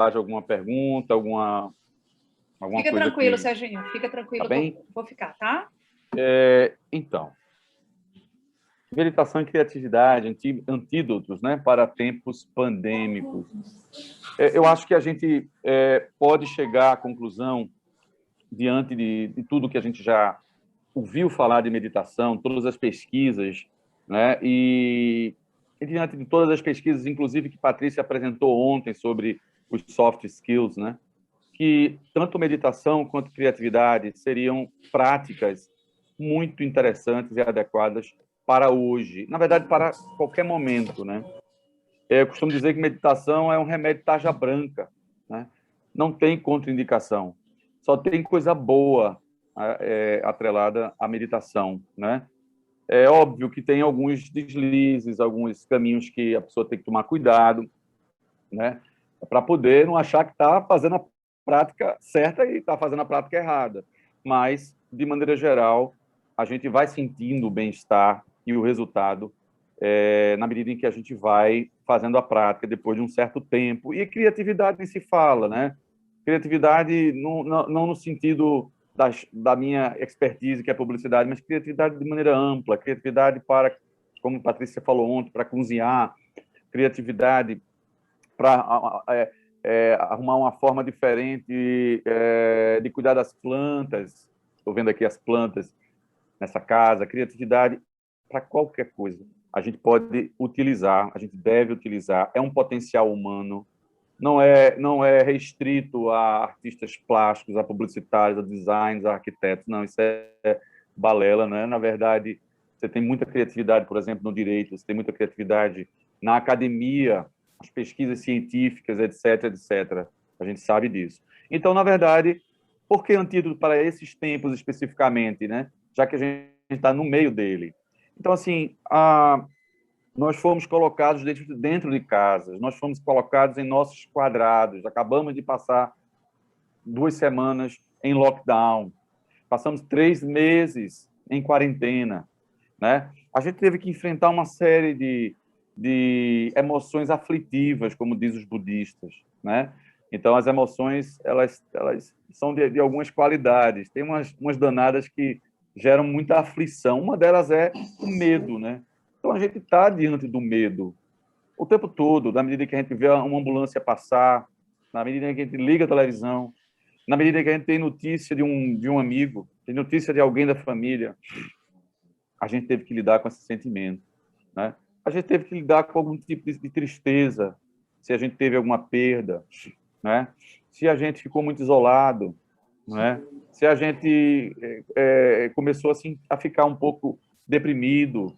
haja alguma pergunta, alguma Fica coisa tranquilo, que... Serginho, fica tranquilo, Tá bem? vou ficar, tá? Então, meditação e criatividade, antídotos, né, para tempos pandêmicos. Eu acho que a gente pode chegar à conclusão, diante de tudo que a gente já ouviu falar de meditação, todas as pesquisas, né, e diante de todas as pesquisas, inclusive que Patrícia apresentou ontem sobre os soft skills, né, que tanto meditação quanto criatividade seriam práticas muito interessantes e adequadas para hoje. Na verdade, para qualquer momento, né? Eu costumo dizer que meditação é um remédio tarja branca, né? Não tem contraindicação. Só tem coisa boa atrelada à meditação, né? É óbvio que tem alguns deslizes, alguns caminhos que a pessoa tem que tomar cuidado, né? Para poder não achar que está fazendo a prática certa e está fazendo a prática errada. Mas, de maneira geral, a gente vai sentindo o bem-estar e o resultado na medida em que a gente vai fazendo a prática depois de um certo tempo. E criatividade nem se fala, né? Criatividade não no sentido da minha expertise, que é publicidade, mas criatividade de maneira ampla, criatividade para, como a Patrícia falou ontem, para cozinhar, criatividade para arrumar uma forma diferente de cuidar das plantas. Estou vendo aqui as plantas nessa casa, criatividade para qualquer coisa. A gente pode utilizar, a gente deve utilizar, é um potencial humano, não é restrito a artistas plásticos, a publicitários, a designers, a arquitetos, não, isso é balela, né? Na verdade, você tem muita criatividade, por exemplo, no direito, você tem muita criatividade na academia, as pesquisas científicas, etc, etc. A gente sabe disso. Então, na verdade, por que antídoto para esses tempos especificamente, né? Já que a gente está no meio dele. Então, assim, nós fomos colocados dentro de casas, nós fomos colocados em nossos quadrados, acabamos de passar 2 semanas em lockdown, passamos 3 meses em quarentena, né? A gente teve que enfrentar uma série de emoções aflitivas, como diz os budistas, né? Então, as emoções, elas são de algumas qualidades. Tem umas danadas que geram muita aflição. Uma delas é o medo, né? Então, a gente está diante do medo o tempo todo, na medida que a gente vê uma ambulância passar, na medida que a gente liga a televisão, na medida que a gente tem notícia de um amigo, tem notícia de alguém da família, a gente teve que lidar com esse sentimento, né? A gente teve que lidar com algum tipo de tristeza, se a gente teve alguma perda, né? Se a gente ficou muito isolado, né? Se a gente começou assim a ficar um pouco deprimido,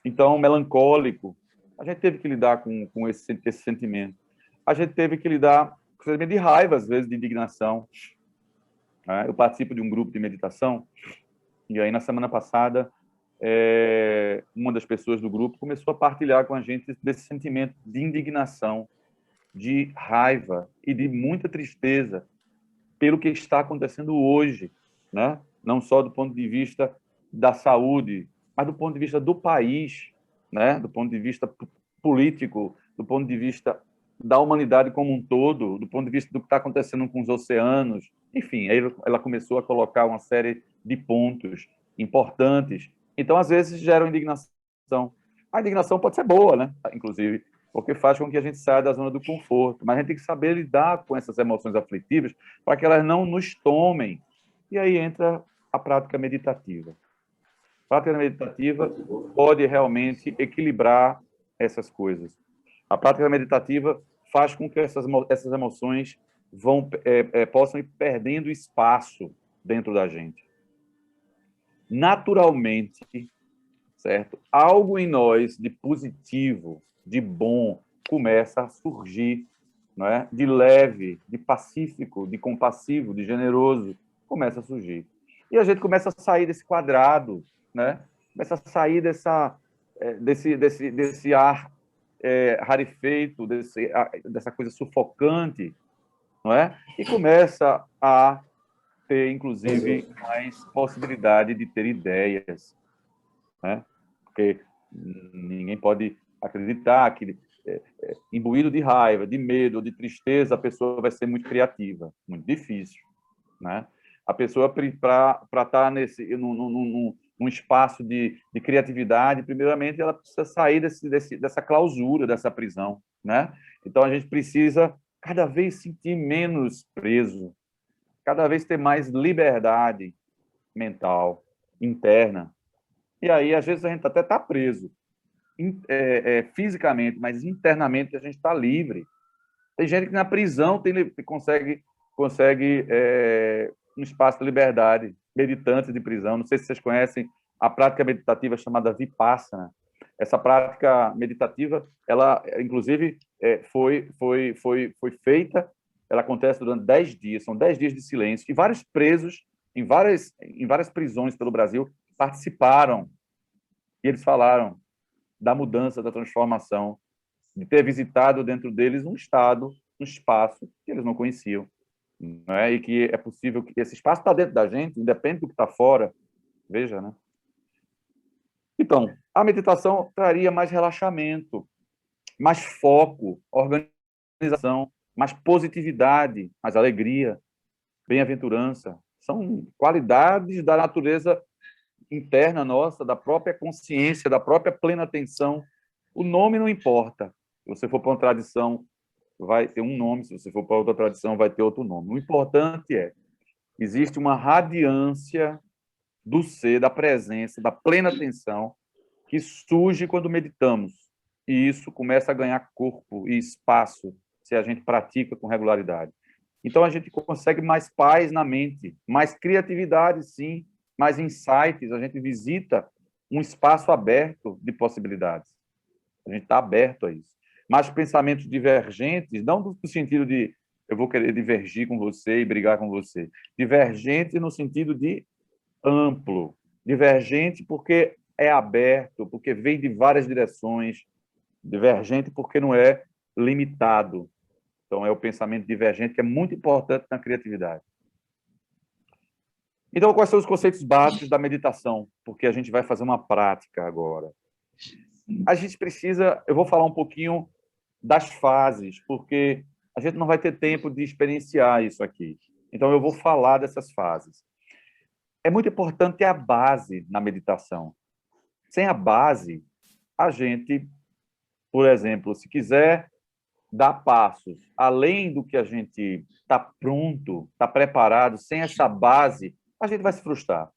então melancólico, a gente teve que lidar com esse sentimento. A gente teve que lidar com sentimento de raiva, às vezes de indignação, né? Eu participo de um grupo de meditação e aí na semana passada uma das pessoas do grupo começou a partilhar com a gente desse sentimento de indignação, de raiva e de muita tristeza pelo que está acontecendo hoje, né? Não só do ponto de vista da saúde, mas do ponto de vista do país, né? Do ponto de vista político, do ponto de vista da humanidade como um todo, do ponto de vista do que está acontecendo com os oceanos. Enfim, aí ela começou a colocar uma série de pontos importantes. Então, às vezes, gera indignação. A indignação pode ser boa, né? Inclusive, porque faz com que a gente saia da zona do conforto. Mas a gente tem que saber lidar com essas emoções aflitivas para que elas não nos tomem. E aí entra a prática meditativa. A prática meditativa pode realmente equilibrar essas coisas. A prática meditativa faz com que essas emoções possam ir perdendo espaço dentro da gente. Naturalmente, certo? Algo em nós de positivo, de bom, começa a surgir, não é? De leve, de pacífico, de compassivo, de generoso, começa a surgir. E a gente começa a sair desse quadrado, né? Começa a sair desse ar rarefeito, dessa coisa sufocante, não é? E começa a ter, inclusive, mais possibilidade de ter ideias, né? Porque ninguém pode acreditar que imbuído de raiva, de medo, de tristeza, a pessoa vai ser muito criativa, muito difícil, né? A pessoa, para estar num espaço de criatividade, primeiramente, ela precisa sair dessa clausura, dessa prisão, né? Então, a gente precisa cada vez sentir menos preso, cada vez ter mais liberdade mental, interna. E aí, às vezes, a gente até está preso fisicamente, mas internamente a gente está livre. Tem gente que na prisão consegue um espaço de liberdade, meditantes de prisão. Não sei se vocês conhecem a prática meditativa chamada Vipassana. Essa prática meditativa, ela, inclusive, foi feita, ela acontece durante 10 dias, são 10 dias de silêncio, e vários presos em várias prisões pelo Brasil participaram, e eles falaram da mudança, da transformação, de ter visitado dentro deles um estado, um espaço que eles não conheciam, não é? E que é possível que esse espaço está dentro da gente, independe do que está fora, veja, né? Então, a meditação traria mais relaxamento, mais foco, organização, mais positividade, mais alegria, bem-aventurança. São qualidades da natureza interna nossa, da própria consciência, da própria plena atenção. O nome não importa. Se você for para uma tradição, vai ter um nome, se você for para outra tradição, vai ter outro nome. O importante existe uma radiância do ser, da presença, da plena atenção, que surge quando meditamos. E isso começa a ganhar corpo e espaço se a gente pratica com regularidade. Então, a gente consegue mais paz na mente, mais criatividade, sim, mais insights. A gente visita um espaço aberto de possibilidades. A gente está aberto a isso. Mas pensamentos divergentes, não no sentido de eu vou querer divergir com você e brigar com você. Divergente no sentido de amplo. Divergente porque é aberto, porque vem de várias direções. Divergente porque não é limitado. Então, é o pensamento divergente que é muito importante na criatividade. Então, quais são os conceitos básicos da meditação? Porque a gente vai fazer uma prática agora. A gente precisa... Eu vou falar um pouquinho das fases, porque a gente não vai ter tempo de experienciar isso aqui. Então, eu vou falar dessas fases. É muito importante a base na meditação. Sem a base, a gente, por exemplo, se quiser dar passos além do que a gente está pronto, está preparado, sem essa base, a gente vai se frustrar.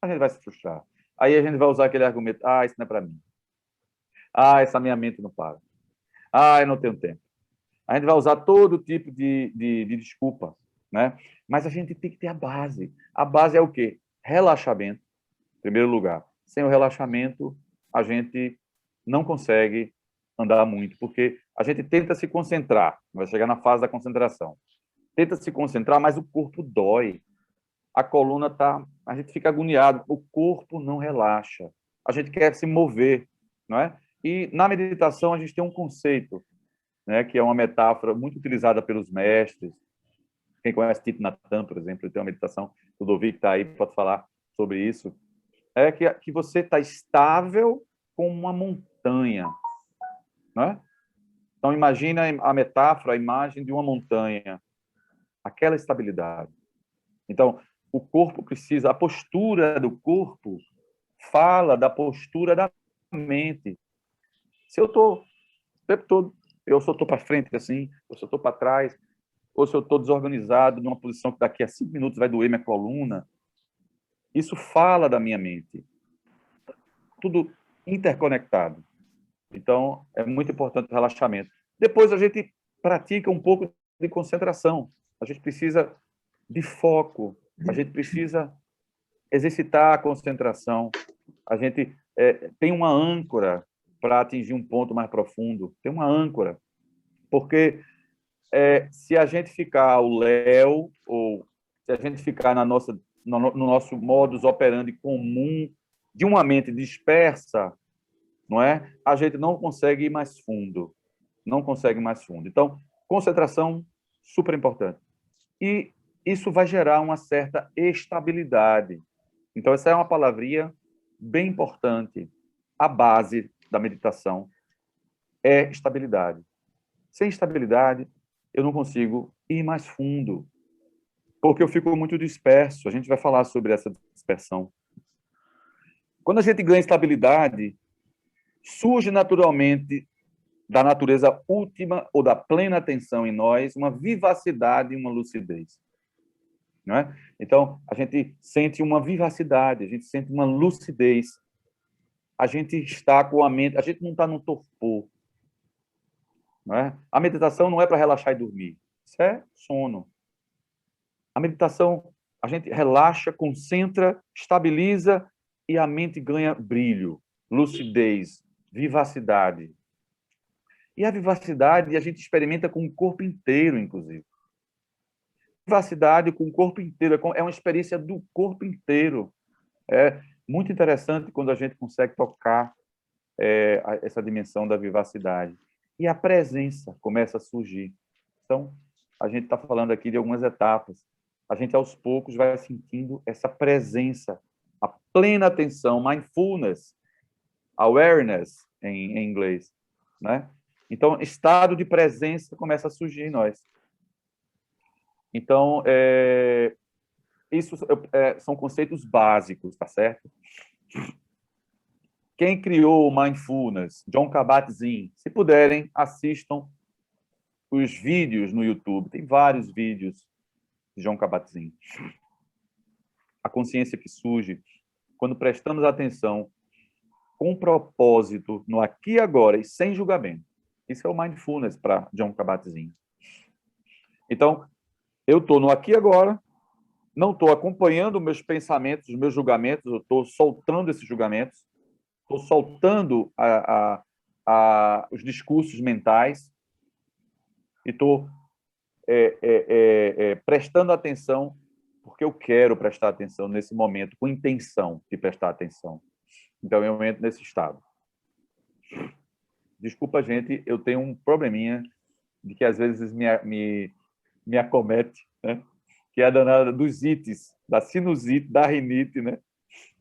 A gente vai se frustrar. Aí a gente vai usar aquele argumento, isso não é para mim. Essa minha mente não para. Eu não tenho tempo. A gente vai usar todo tipo de desculpa, né? Mas a gente tem que ter a base. A base é o quê? Relaxamento, em primeiro lugar. Sem o relaxamento, a gente não consegue andar muito, porque a gente tenta se concentrar, vai chegar na fase da concentração. Tenta se concentrar, mas o corpo dói. A coluna tá, a gente fica agoniado, o corpo não relaxa. A gente quer se mover, não é? E na meditação a gente tem um conceito, né, que é uma metáfora muito utilizada pelos mestres. Quem conhece Thich Nhat Hanh, por exemplo, ele tem uma meditação, o Ludovic está aí, pode falar sobre isso. É que você está estável como uma montanha, não é? Então, imagina a metáfora, a imagem de uma montanha, aquela estabilidade. Então, o corpo precisa, a postura do corpo fala da postura da mente. Se eu estou o tempo todo, eu só estou para frente assim, ou se eu estou para trás, ou se eu estou desorganizado numa posição que daqui a 5 minutos vai doer minha coluna, isso fala da minha mente. Tudo interconectado. Então, é muito importante o relaxamento. Depois a gente pratica um pouco de concentração. A gente precisa de foco. A gente precisa exercitar a concentração. A gente tem uma âncora para atingir um ponto mais profundo. Tem uma âncora. Porque se a gente ficar ao léu, ou se a gente ficar no nosso modus operandi comum, de uma mente dispersa, não é? A gente não consegue ir mais fundo. Não consegue mais fundo. Então, concentração, super importante. E isso vai gerar uma certa estabilidade. Então, essa é uma palavrinha bem importante. A base da meditação é estabilidade. Sem estabilidade, eu não consigo ir mais fundo, porque eu fico muito disperso. A gente vai falar sobre essa dispersão. Quando a gente ganha estabilidade, surge naturalmente da natureza última ou da plena atenção em nós uma vivacidade e uma lucidez. Não é? Então, a gente sente uma vivacidade, a gente sente uma lucidez. A gente está com a mente, a gente não está no torpor. Não é? A meditação não é para relaxar e dormir. Isso é sono. A meditação, a gente relaxa, concentra, estabiliza e a mente ganha brilho, lucidez, vivacidade. E a vivacidade a gente experimenta com o corpo inteiro, inclusive. Vivacidade com o corpo inteiro, é uma experiência do corpo inteiro. É muito interessante quando a gente consegue tocar essa dimensão da vivacidade. E a presença começa a surgir. Então, a gente está falando aqui de algumas etapas. A gente, aos poucos, vai sentindo essa presença, a plena atenção, mindfulness, awareness, em inglês, né? Então, estado de presença começa a surgir em nós. Então, isso são conceitos básicos, tá certo? Quem criou o Mindfulness? Jon Kabat-Zinn. Se puderem, assistam os vídeos no YouTube. Tem vários vídeos de Jon Kabat-Zinn. A consciência que surge quando prestamos atenção com propósito no aqui e agora e sem julgamento. Isso é o Mindfulness para Jon Kabat-Zinn. Então, eu estou no aqui e agora, não estou acompanhando meus pensamentos, os meus julgamentos, eu estou soltando esses julgamentos, estou soltando os discursos mentais e estou prestando atenção porque eu quero prestar atenção nesse momento, com intenção de prestar atenção. Então, eu entro nesse estado. Desculpa, gente, eu tenho um probleminha de que às vezes me acomete, né? Que é a danada dos ites, da sinusite, da rinite, né?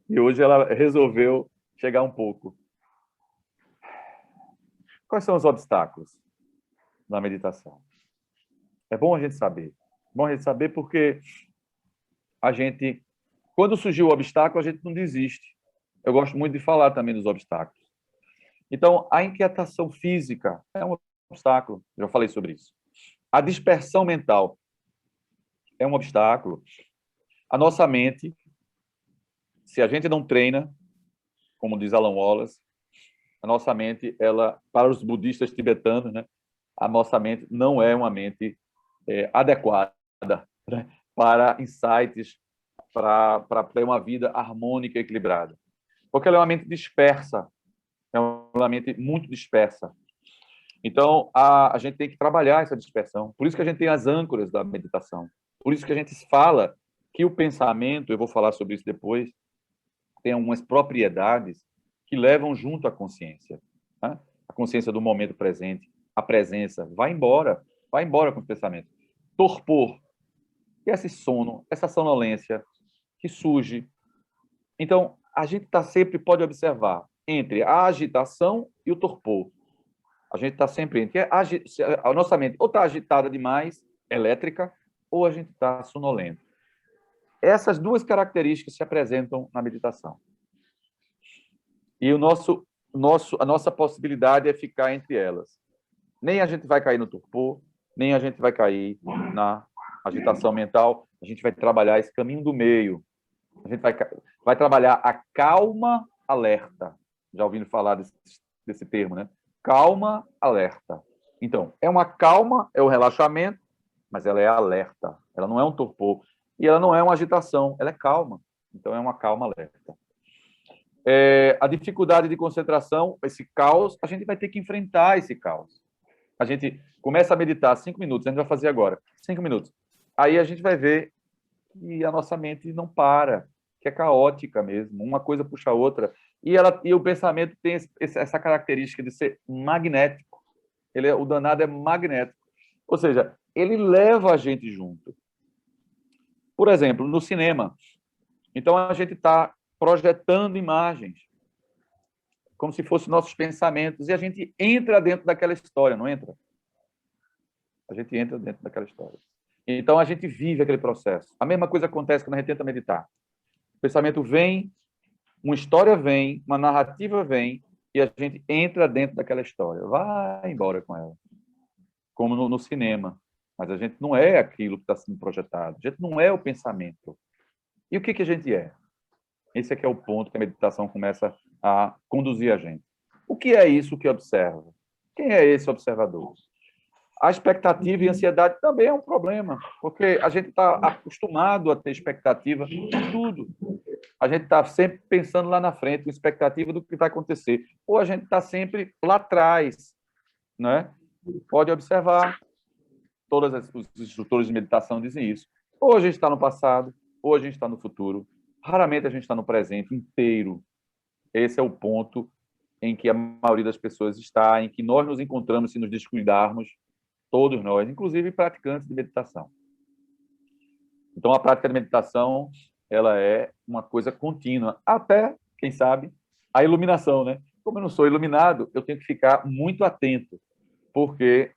E hoje ela resolveu chegar um pouco. Quais são os obstáculos na meditação? É bom a gente saber. É bom a gente saber porque quando surgiu o obstáculo, a gente não desiste. Eu gosto muito de falar também dos obstáculos. Então, a inquietação física é um obstáculo. Já falei sobre isso. A dispersão mental é um obstáculo. A nossa mente, se a gente não treina, como diz Alan Wallace, a nossa mente, para os budistas tibetanos, né, a nossa mente não é uma mente adequada, né, para insights, para ter uma vida harmônica e equilibrada. Porque ela é uma mente dispersa, é uma mente muito dispersa. Então, a gente tem que trabalhar essa dispersão. Por isso que a gente tem as âncoras da meditação. Por isso que a gente fala que o pensamento, eu vou falar sobre isso depois, tem algumas propriedades que levam junto à consciência. Né? A consciência do momento presente, a presença, vai embora com os pensamentos. Torpor, e esse sono, essa sonolência que surge. Então, a gente sempre pode observar entre a agitação e o torpor. A gente está sempre entre a nossa mente ou está agitada demais, elétrica, ou a gente está sonolento. Essas duas características se apresentam na meditação. E a nossa possibilidade é ficar entre elas. Nem a gente vai cair no torpor, nem a gente vai cair na agitação mental. A gente vai trabalhar esse caminho do meio. A gente vai trabalhar a calma alerta. Já ouviram falar desse termo, né? Calma alerta. Então, é uma calma, é o relaxamento, mas ela é alerta. Ela não é um torpor. E ela não é uma agitação, ela é calma. Então, é uma calma alerta. A dificuldade de concentração, esse caos, a gente vai ter que enfrentar esse caos. A gente começa a meditar 5 minutos, a gente vai fazer agora, 5 minutos. Aí a gente vai ver que a nossa mente não para, que é caótica mesmo, uma coisa puxa a outra. E o pensamento tem essa característica de ser magnético. O danado é magnético. Ou seja, ele leva a gente junto. Por exemplo, no cinema. Então, a gente está projetando imagens. como se fossem nossos pensamentos, e a gente entra dentro daquela história, não entra? A gente entra dentro daquela história. Então, a gente vive aquele processo. A mesma coisa acontece quando a gente tenta meditar. O pensamento vem, uma história vem, uma narrativa vem, e a gente entra dentro daquela história. Vai embora com ela. Como no cinema. Mas a gente não é aquilo que está sendo projetado. A gente não é o pensamento. E o que a gente é? Esse é que é o ponto que a meditação começa a conduzir a gente. O que é isso que observa? Quem é esse observador? A expectativa e a ansiedade também é um problema, porque a gente está acostumado a ter expectativa de tudo. A gente está sempre pensando lá na frente, com expectativa do que vai acontecer. Ou a gente está sempre lá atrás, né? Pode observar, os instrutores de meditação dizem isso. Ou a gente está no passado, ou a gente está no futuro. Raramente a gente está no presente inteiro. Esse é o ponto em que a maioria das pessoas está, em que nós nos encontramos se nos descuidarmos, todos nós, inclusive praticantes de meditação. Então, a prática de meditação, ela é uma coisa contínua, até, quem sabe, a iluminação, né? Como eu não sou iluminado, eu tenho que ficar muito atento, porque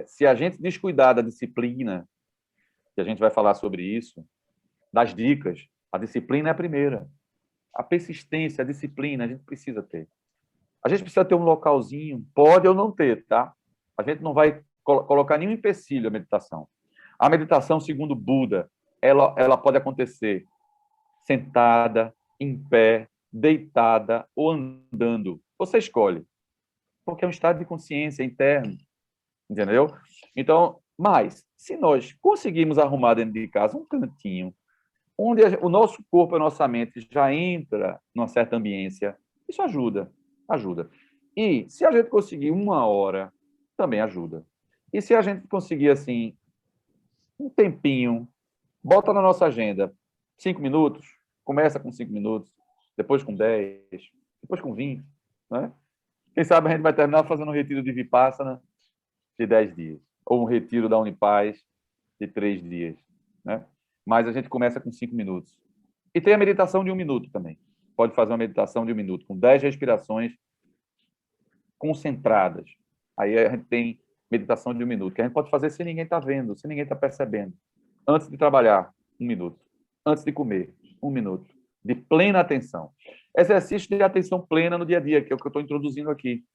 se a gente descuidar da disciplina, que a gente vai falar sobre isso, das dicas, a disciplina é a primeira. A persistência, a disciplina, a gente precisa ter. A gente precisa ter um localzinho, pode ou não ter, tá? A gente não vai colocar nenhum empecilho à meditação. A meditação, segundo Buda, ela pode acontecer sentada, em pé, deitada ou andando. Você escolhe. Porque é um estado de consciência interno, entendeu? Então, mas, se nós conseguirmos arrumar dentro de casa um cantinho, onde o nosso corpo e a nossa mente já entra numa certa ambiência, isso ajuda, ajuda. E se a gente conseguir 1 hora, também ajuda. E se a gente conseguir, assim, um tempinho, bota na nossa agenda 5 minutos, começa com 5 minutos, depois com 10, depois com 20, né? Quem sabe a gente vai terminar fazendo um retiro de Vipassana de 10 dias, ou um retiro da Unipaz de 3 dias, né? Mas a gente começa com 5 minutos. E tem a meditação de 1 minuto também. Pode fazer uma meditação de 1 minuto, com 10 respirações concentradas. Aí a gente tem meditação de 1 minuto, que a gente pode fazer sem ninguém estar vendo, sem ninguém estar percebendo. Antes de trabalhar, 1 minuto. Antes de comer, 1 minuto. De plena atenção. Exercício de atenção plena no dia a dia, que é o que eu estou introduzindo aqui.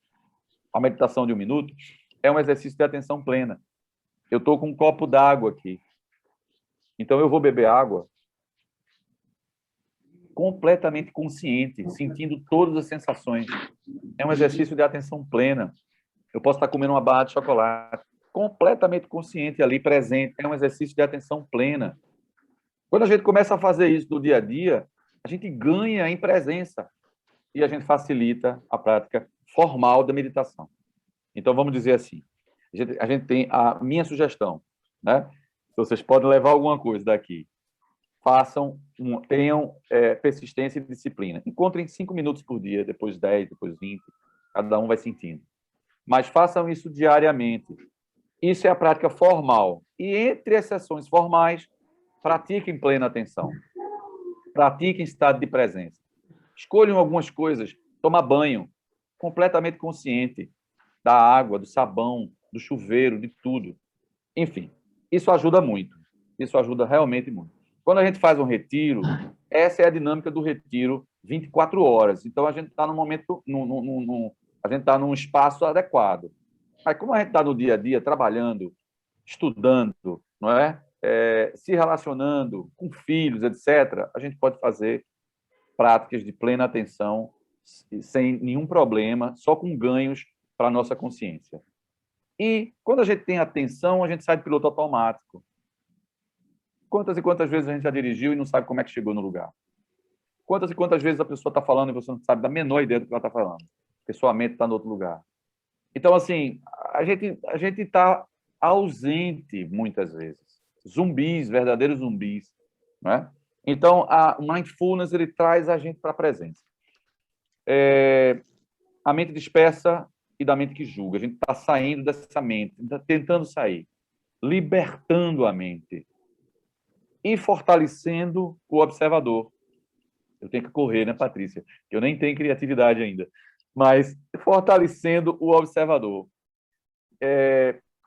A meditação de 1 minuto é um exercício de atenção plena. Eu estou com um copo d'água aqui. Então, eu vou beber água completamente consciente, sentindo todas as sensações. É um exercício de atenção plena. Eu posso estar comendo uma barra de chocolate, completamente consciente ali, presente. É um exercício de atenção plena. Quando a gente começa a fazer isso no dia a dia, a gente ganha em presença e a gente facilita a prática formal da meditação. Então, vamos dizer assim, a gente tem a minha sugestão, né? Vocês podem levar alguma coisa daqui. Tenham persistência e disciplina. Encontrem 5 minutos por dia, depois 10, depois 20, cada um vai sentindo. Mas façam isso diariamente. Isso é a prática formal. E entre as sessões formais, pratiquem plena atenção. Pratiquem estado de presença. Escolham algumas coisas. Tomar banho, completamente consciente da água, do sabão, do chuveiro, de tudo. Enfim, isso ajuda muito. Isso ajuda realmente muito. Quando a gente faz um retiro, essa é a dinâmica do retiro 24 horas. Então, a gente está no momento, a gente está num espaço adequado. Aí, como a gente está no dia a dia, trabalhando, estudando, não é? Se relacionando com filhos, etc., a gente pode fazer práticas de plena atenção sem nenhum problema, só com ganhos para a nossa consciência. E, quando a gente tem atenção, a gente sai de piloto automático. Quantas e quantas vezes a gente já dirigiu e não sabe como é que chegou no lugar? Quantas e quantas vezes a pessoa está falando e você não sabe da menor ideia do que ela está falando? Porque sua mente está em outro lugar. Então, assim, a gente está ausente muitas vezes. Zumbis, verdadeiros zumbis. Né? Então, a mindfulness ele traz a gente para a presença. A mente dispersa e da mente que julga. A gente está saindo dessa mente, está tentando sair, libertando a mente e fortalecendo o observador. Eu tenho que correr, né, Patrícia? Que eu nem tenho criatividade ainda. Mas fortalecendo o observador.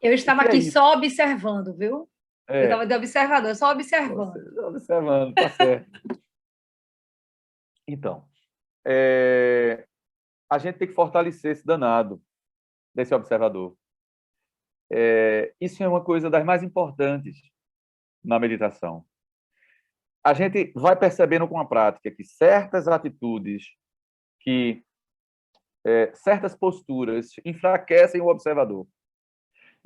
Eu O estava que é aqui isso? só observando, viu? Eu estava É, de observador, só você observando. observando, tá certo. Então, a gente tem que fortalecer esse danado desse observador. Isso é uma coisa das mais importantes na meditação. A gente vai percebendo com a prática que certas atitudes, que certas posturas enfraquecem o observador.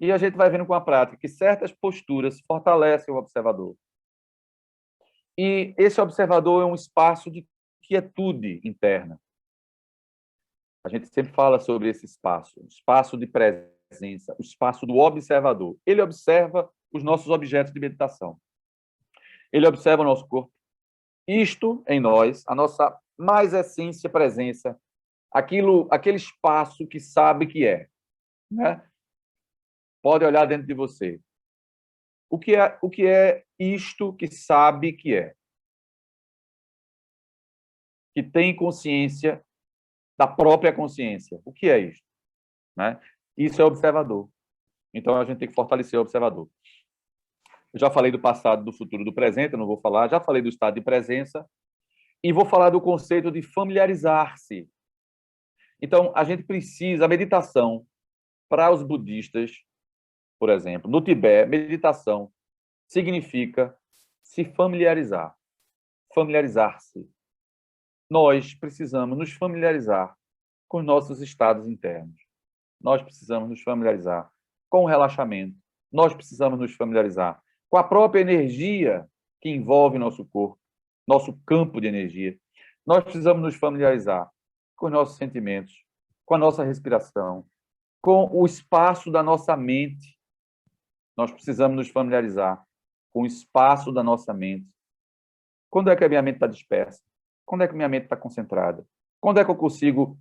E a gente vai vendo com a prática que certas posturas fortalecem o observador. E esse observador é um espaço de quietude interna. A gente sempre fala sobre esse espaço, o espaço de presença, o espaço do observador. Ele observa os nossos objetos de meditação. Ele observa o nosso corpo. Isto em nós, a nossa mais essência presença, aquele espaço que sabe que é, né? Pode olhar dentro de você. O que é isto que sabe que é? Que tem consciência da própria consciência. O que é isto? Né? Isso é observador. Então, a gente tem que fortalecer o observador. Eu já falei do passado, do futuro, do presente, eu não vou falar. Já falei do estado de presença. E vou falar do conceito de familiarizar-se. Então, a gente precisa, a meditação, para os budistas, por exemplo, no Tibete, meditação significa se familiarizar, familiarizar-se. Nós precisamos nos familiarizar com os nossos estados internos. Nós precisamos nos familiarizar com o relaxamento. Nós precisamos nos familiarizar com a própria energia que envolve nosso corpo, nosso campo de energia. Nós precisamos nos familiarizar com os nossos sentimentos, com a nossa respiração, com o espaço da nossa mente. Nós precisamos nos familiarizar com o espaço da nossa mente. Quando é que a minha mente está dispersa? Quando é que minha mente está concentrada? Quando é que eu consigo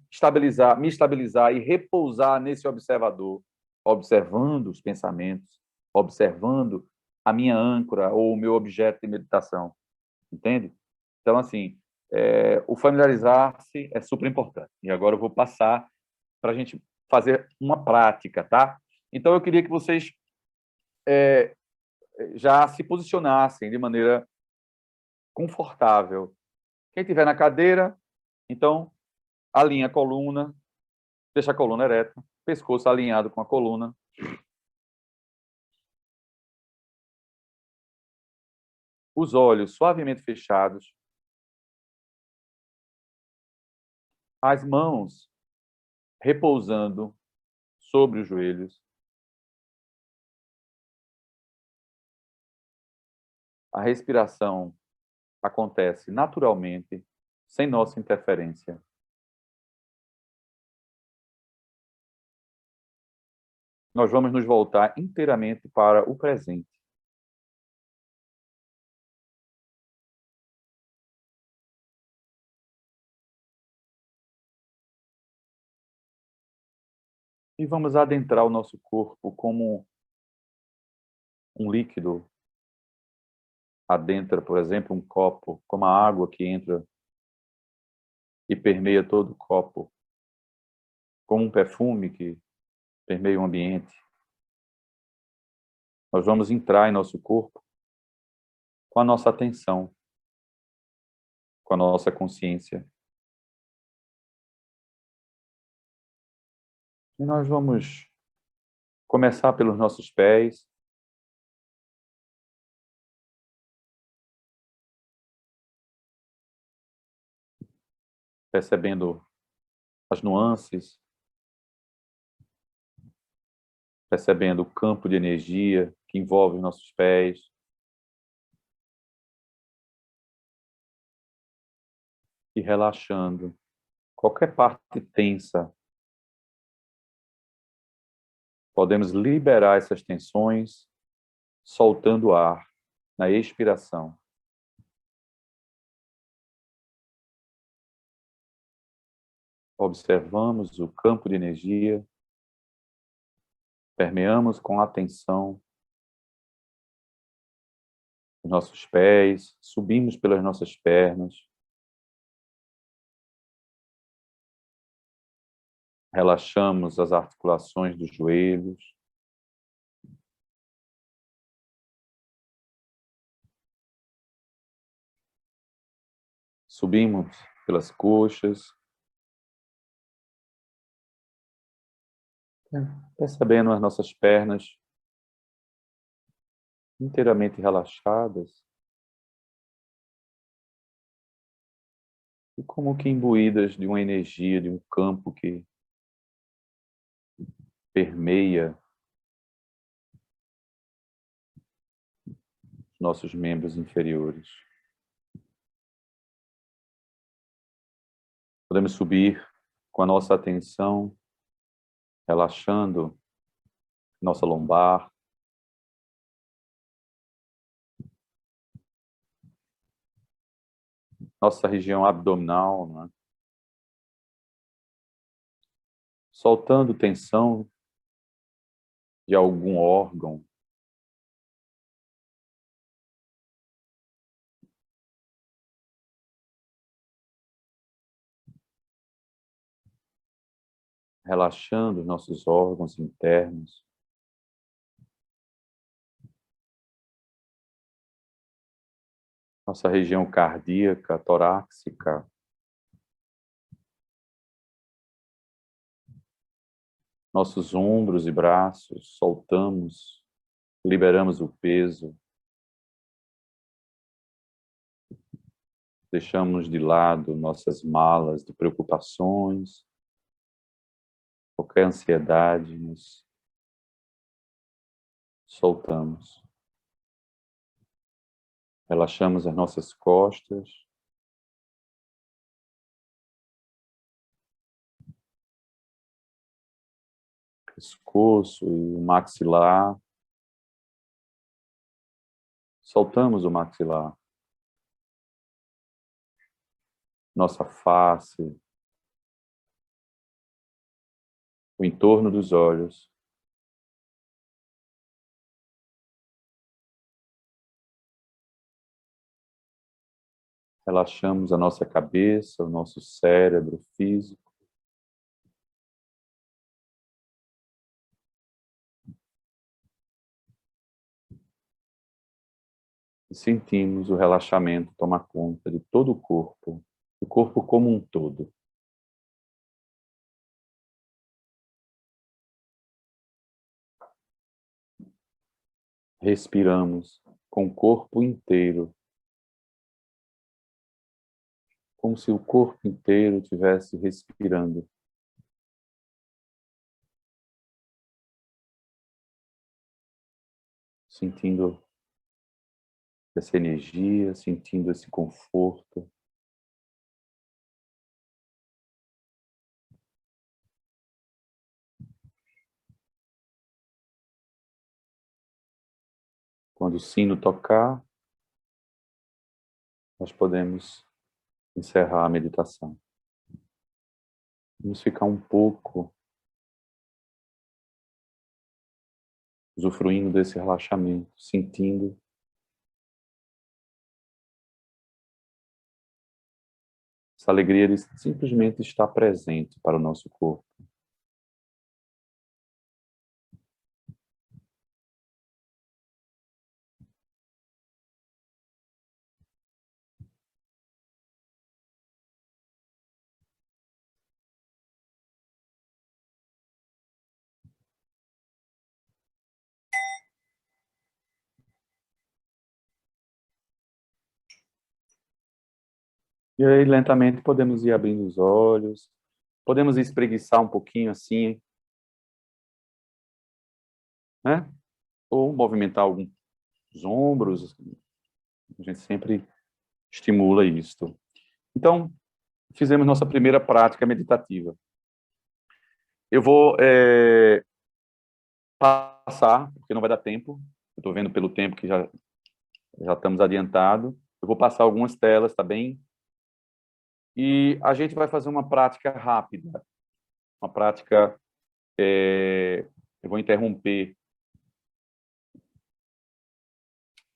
me estabilizar e repousar nesse observador, observando os pensamentos, observando a minha âncora ou o meu objeto de meditação? Entende? Então, assim, o familiarizar-se é super importante. E agora eu vou passar para a gente fazer uma prática, tá? Então, eu queria que vocês já se posicionassem de maneira confortável. Quem estiver na cadeira, então, alinha a coluna, deixa a coluna ereta, pescoço alinhado com a coluna. Os olhos suavemente fechados. As mãos repousando sobre os joelhos. A respiração acontece naturalmente, sem nossa interferência. Nós vamos nos voltar inteiramente para o presente. E vamos adentrar o nosso corpo como um líquido adentra, por exemplo, um copo, como a água que entra e permeia todo o copo, como um perfume que permeia o ambiente. Nós vamos entrar em nosso corpo com a nossa atenção, com a nossa consciência. E nós vamos começar pelos nossos pés, percebendo as nuances, percebendo o campo de energia que envolve os nossos pés. E relaxando qualquer parte tensa. Podemos liberar essas tensões, soltando o ar na expiração. Observamos o campo de energia, permeamos com atenção os nossos pés, subimos pelas nossas pernas, Relaxamos as articulações dos joelhos. Subimos pelas coxas. Percebendo as nossas pernas inteiramente relaxadas e como que imbuídas de uma energia, de um campo que permeia os nossos membros inferiores. Podemos subir com a nossa atenção, relaxando nossa lombar, nossa região abdominal, né? Soltando tensão de algum órgão. Relaxando nossos órgãos internos. Nossa região cardíaca, torácica. Nossos ombros e braços, soltamos, liberamos o peso. Deixamos de lado nossas malas de preocupações, qualquer ansiedade, nos soltamos. Relaxamos as nossas costas. Pescoço e o maxilar. Soltamos o maxilar. Nossa face. O entorno dos olhos. Relaxamos a nossa cabeça, o nosso cérebro físico. E sentimos o relaxamento tomar conta de todo o corpo como um todo. Respiramos com o corpo inteiro, como se o corpo inteiro estivesse respirando. Sentindo essa energia, sentindo esse conforto. Quando o sino tocar, nós podemos encerrar a meditação. Vamos ficar um pouco usufruindo desse relaxamento, sentindo essa alegria de simplesmente estar presente para o nosso corpo. E aí, lentamente, podemos ir abrindo os olhos, podemos espreguiçar um pouquinho assim, né? Ou movimentar alguns ombros, a gente sempre estimula isto. Então, fizemos nossa primeira prática meditativa. Eu vou passar, porque não vai dar tempo, eu estou vendo pelo tempo que já estamos adiantados, eu vou passar algumas telas, tá bem? E a gente vai fazer uma prática rápida, uma prática, eu vou interromper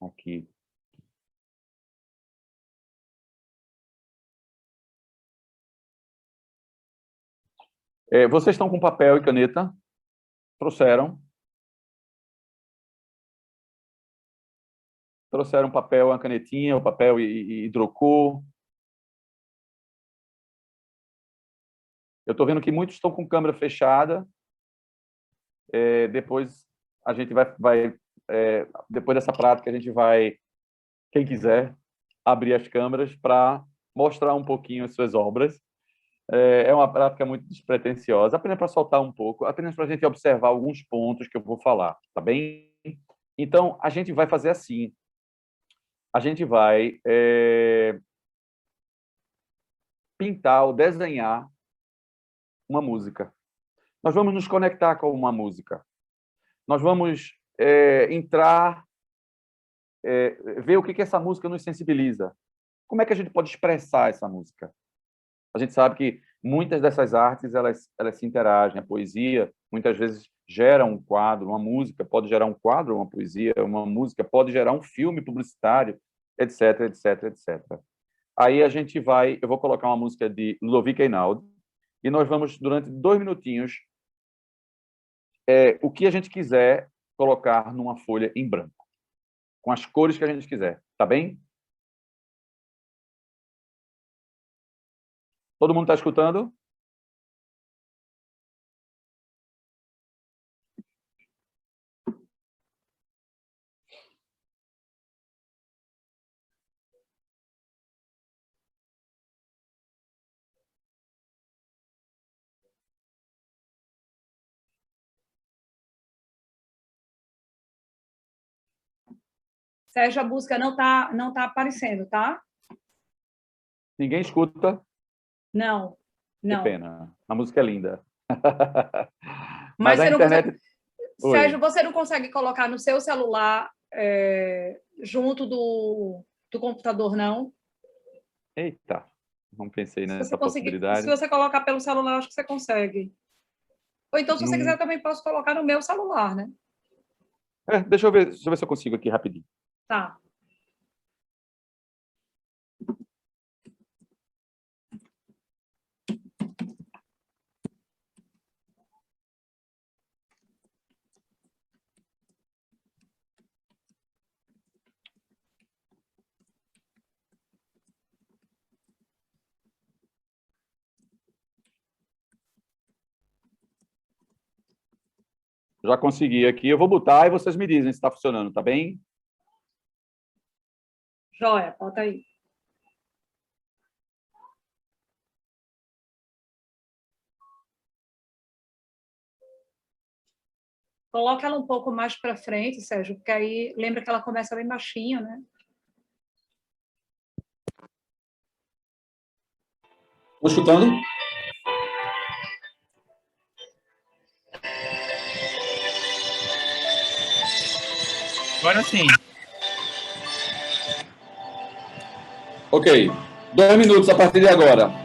aqui. Vocês estão com papel e caneta? Trouxeram? Trouxeram papel, uma canetinha, o papel e hidrocor? Eu estou vendo que muitos estão com câmera fechada. Depois a gente depois dessa prática, a gente vai, quem quiser, abrir as câmeras para mostrar um pouquinho as suas obras. É uma prática muito despretensiosa, apenas para soltar um pouco, apenas para a gente observar alguns pontos que eu vou falar, tá bem? Então, a gente vai fazer assim. A gente vai pintar ou desenhar uma música. Nós vamos nos conectar com uma música. Nós vamos entrar, ver o que essa música nos sensibiliza. Como é que a gente pode expressar essa música? A gente sabe que muitas dessas artes elas se interagem. A poesia, muitas vezes, gera um quadro, uma música pode gerar um quadro, uma poesia, uma música pode gerar um filme publicitário, etc, etc, etc. Aí eu vou colocar uma música de Ludovic Einaudi, e nós vamos, durante 2 minutinhos, o que a gente quiser colocar numa folha em branco, com as cores que a gente quiser, tá bem? Todo mundo está escutando? Sérgio, a música não tá aparecendo, tá? Ninguém escuta? Não, Que não. pena. A música é linda. Mas a você não internet... consegue... Sérgio, você não consegue colocar no seu celular junto do computador, não? Eita, não pensei Se você nessa conseguir, se possibilidade. você colocar pelo celular, acho que você consegue. Ou então, se você quiser, Não... eu também posso colocar no meu celular, né? Deixa eu ver se eu consigo aqui rapidinho. Tá. Já consegui aqui. Eu vou botar e vocês me dizem se está funcionando, tá bem? Joia, bota aí. Coloca ela um pouco mais para frente, Sérgio, porque aí lembra que ela começa bem baixinho, né? Estou escutando? Agora sim. Ok. 2 minutos a partir de agora.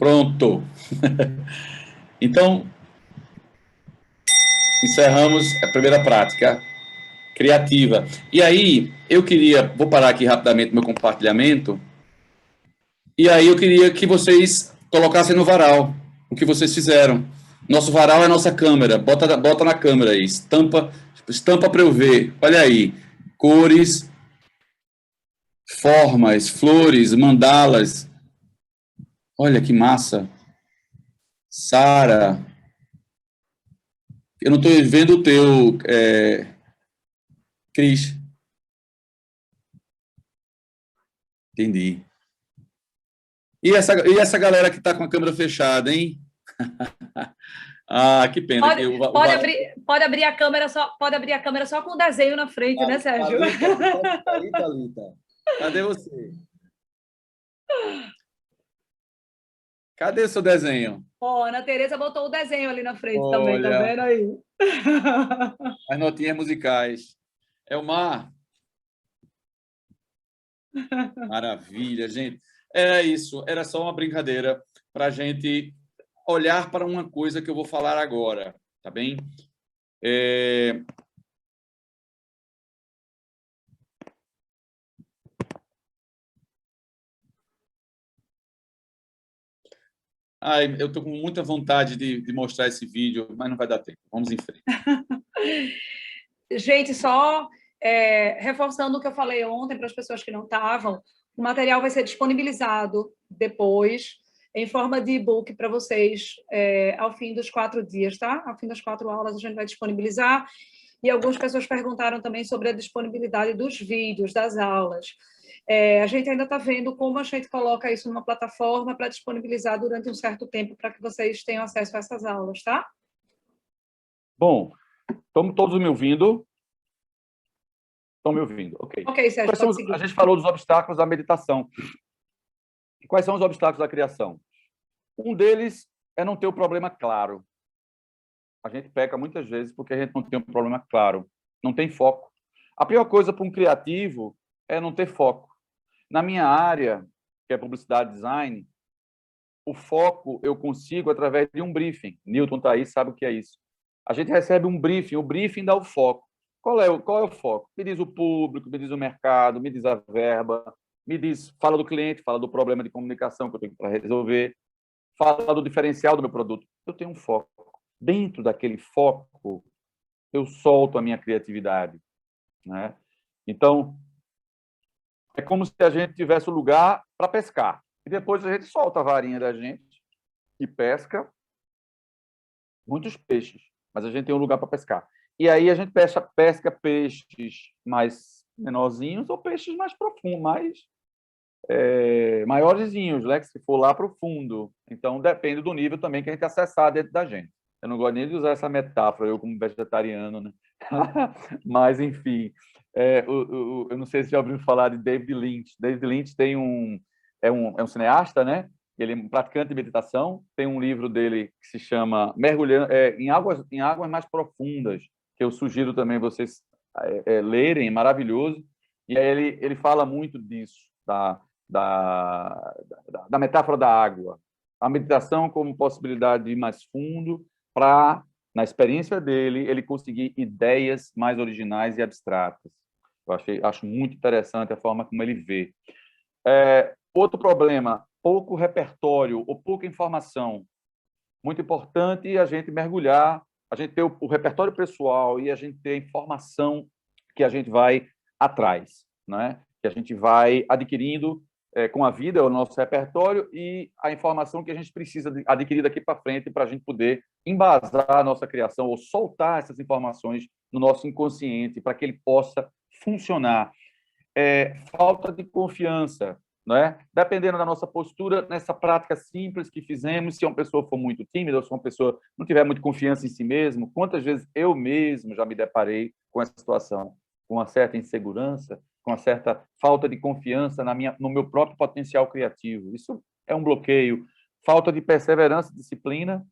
Pronto. Então, encerramos a primeira prática criativa. E aí, vou parar aqui rapidamente meu compartilhamento, e aí eu queria que vocês colocassem no varal o que vocês fizeram. Nosso varal é a nossa câmera, bota na câmera aí, estampa para eu ver. Olha aí, cores, formas, flores, mandalas. Olha que massa. Sara, eu não estou vendo o teu, Cris. Entendi. E essa galera que está com a câmera fechada, hein? Ah, que pena. Pode abrir a câmera só com o desenho na frente, né, Sérgio? Thalita. Cadê você? Cadê o seu desenho? Ó, Ana Tereza botou o desenho ali na frente também, tá vendo aí? As notinhas musicais. Elmar. Maravilha, gente. Era isso, era só uma brincadeira para a gente olhar para uma coisa que eu vou falar agora, tá bem? Ai, eu estou com muita vontade de mostrar esse vídeo, mas não vai dar tempo. Vamos em frente. Gente, só reforçando o que eu falei ontem para as pessoas que não estavam, o material vai ser disponibilizado depois, em forma de e-book para vocês, ao fim dos 4 dias, tá? Ao fim das 4 aulas a gente vai disponibilizar. E algumas pessoas perguntaram também sobre a disponibilidade dos vídeos, das aulas. A gente ainda está vendo como a gente coloca isso numa plataforma para disponibilizar durante um certo tempo para que vocês tenham acesso a essas aulas, tá? Bom, estão todos me ouvindo? Estão me ouvindo, ok. Ok, Sérgio, a gente falou dos obstáculos da meditação. E quais são os obstáculos da criação? Um deles é não ter o problema claro. A gente peca muitas vezes porque a gente não tem um problema claro, não tem foco. A pior coisa para um criativo é não ter foco. Na minha área, que é publicidade e design, o foco eu consigo através de um briefing. Newton está aí, sabe o que é isso. A gente recebe um briefing, o briefing dá o foco. Qual é o foco? Me diz o público, me diz o mercado, me diz a verba, fala do cliente, fala do problema de comunicação que eu tenho para resolver, fala do diferencial do meu produto. Eu tenho um foco. Dentro daquele foco, eu solto a minha criatividade, né? Então, é como se a gente tivesse um lugar para pescar. E depois a gente solta a varinha da gente e pesca muitos peixes, mas a gente tem um lugar para pescar. E aí a gente pesca peixes mais menorzinhos ou peixes mais profundos, maiorzinhos, né? Que se for lá para o fundo. Então, depende do nível também que a gente acessar dentro da gente. Eu não gosto nem de usar essa metáfora, eu como vegetariano, né? Mas, enfim, eu não sei se já ouviu falar de David Lynch. David Lynch é um cineasta, né? Ele é um praticante de meditação. Tem um livro dele que se chama Mergulhando em águas mais profundas, que eu sugiro também vocês lerem, é maravilhoso. E aí ele fala muito disso, da metáfora da água. A meditação como possibilidade de ir mais fundo para, na experiência dele, ele conseguir ideias mais originais e abstratas. Eu acho muito interessante a forma como ele vê. Outro problema, pouco repertório ou pouca informação. Muito importante a gente mergulhar, a gente ter o repertório pessoal e a gente ter a informação que a gente vai atrás, né? Que a gente vai adquirindo com a vida, o nosso repertório e a informação que a gente precisa adquirir daqui para frente para a gente poder embasar a nossa criação ou soltar essas informações no nosso inconsciente para que ele possa funcionar. Falta de confiança, não é? Dependendo da nossa postura, nessa prática simples que fizemos, se uma pessoa for muito tímida ou se uma pessoa não tiver muita confiança em si mesmo, quantas vezes eu mesmo já me deparei com essa situação, com uma certa insegurança, com uma certa falta de confiança no meu próprio potencial criativo. Isso é um bloqueio. Falta de perseverança e disciplina,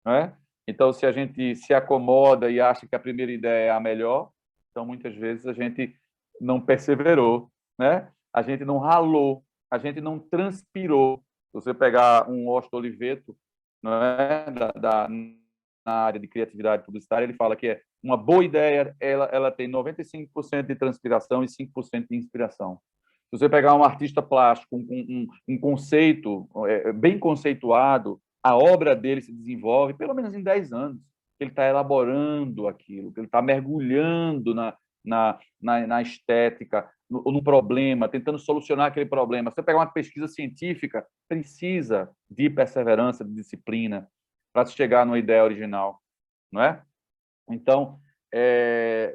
não é? Então, se a gente se acomoda e acha que a primeira ideia é a melhor, então, muitas vezes, a gente não perseverou, né? A gente não ralou, a gente não transpirou. você pegar um Washington Oliveto, não é? Na área de criatividade publicitária, ele fala que é uma boa ideia, ela tem 95% de transpiração e 5% de inspiração. Se você pegar um artista plástico, um conceito bem conceituado, a obra dele se desenvolve pelo menos em 10 anos. Ele está elaborando aquilo, ele está mergulhando na estética, no problema, tentando solucionar aquele problema. Se você pegar uma pesquisa científica, precisa de perseverança, de disciplina, para se chegar numa ideia original, não é? Então,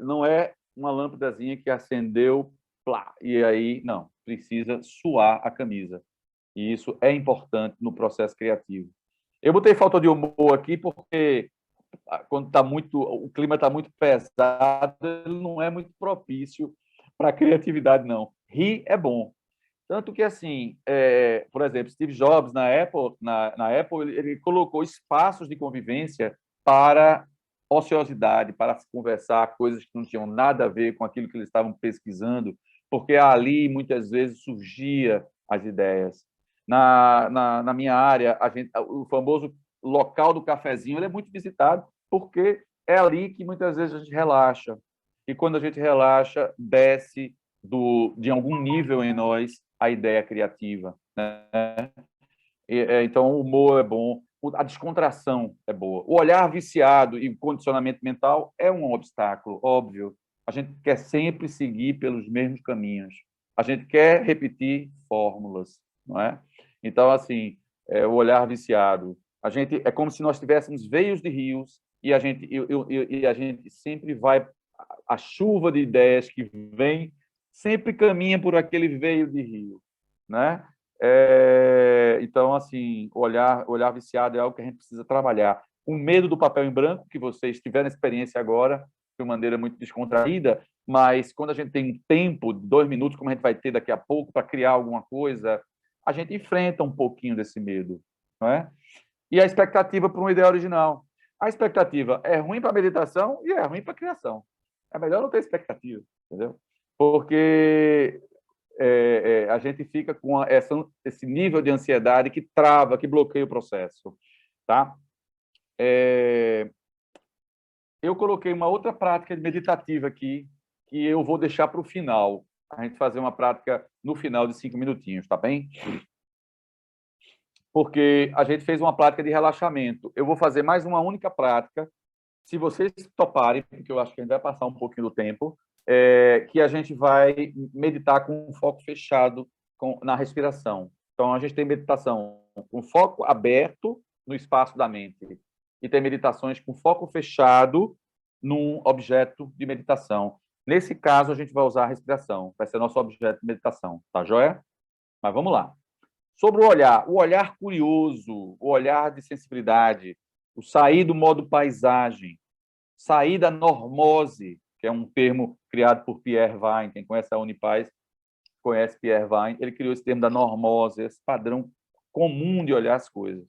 não é uma lâmpadazinha que acendeu, plá, e aí, não, precisa suar a camisa. E isso é importante no processo criativo. Eu botei falta de humor aqui porque quando o clima está muito pesado, ele não é muito propício para a criatividade, não. Rir é bom. Tanto que, assim, por exemplo, Steve Jobs, na Apple ele colocou espaços de convivência para ociosidade, para se conversar coisas que não tinham nada a ver com aquilo que eles estavam pesquisando, porque ali, muitas vezes, surgia as ideias. Na minha área, o famoso local do cafezinho ele é muito visitado, porque é ali que, muitas vezes, a gente relaxa. E, quando a gente relaxa, desce de algum nível em nós a ideia criativa, né? Então, o humor é bom, a descontração é boa. O olhar viciado e o condicionamento mental é um obstáculo, óbvio. A gente quer sempre seguir pelos mesmos caminhos. A gente quer repetir fórmulas, não é? Então, assim, o olhar viciado. É como se nós tivéssemos veios de rios e a gente sempre vai... A chuva de ideias que vem sempre caminha por aquele veio de rio, né? Então, assim, o olhar viciado é algo que a gente precisa trabalhar. O medo do papel em branco, que vocês tiveram experiência agora, de uma maneira muito descontraída, mas quando a gente tem um tempo, 2 minutos, como a gente vai ter daqui a pouco, para criar alguma coisa, a gente enfrenta um pouquinho desse medo, não é? E a expectativa para uma ideia original. A expectativa é ruim para a meditação e é ruim para a criação. É melhor não ter expectativa, entendeu? Porque a gente fica com esse nível de ansiedade que trava, que bloqueia o processo. Tá? Eu coloquei uma outra prática meditativa aqui, que eu vou deixar para o final. A gente fazer uma prática no final de 5 minutinhos, tá bem? Porque a gente fez uma prática de relaxamento. Eu vou fazer mais uma única prática, se vocês toparem, porque eu acho que a gente vai passar um pouquinho do tempo, que a gente vai meditar com um foco fechado na respiração. Então, a gente tem meditação com foco aberto no espaço da mente e tem meditações com foco fechado num objeto de meditação. Nesse caso, a gente vai usar a respiração, vai ser nosso objeto de meditação, tá joia? Mas vamos lá. Sobre o olhar curioso, o olhar de sensibilidade, o sair do modo paisagem, sair da normose, que é um termo criado por Pierre Vine. Quem conhece a Unipaz conhece Pierre Vine. Ele criou esse termo da normose, esse padrão comum de olhar as coisas.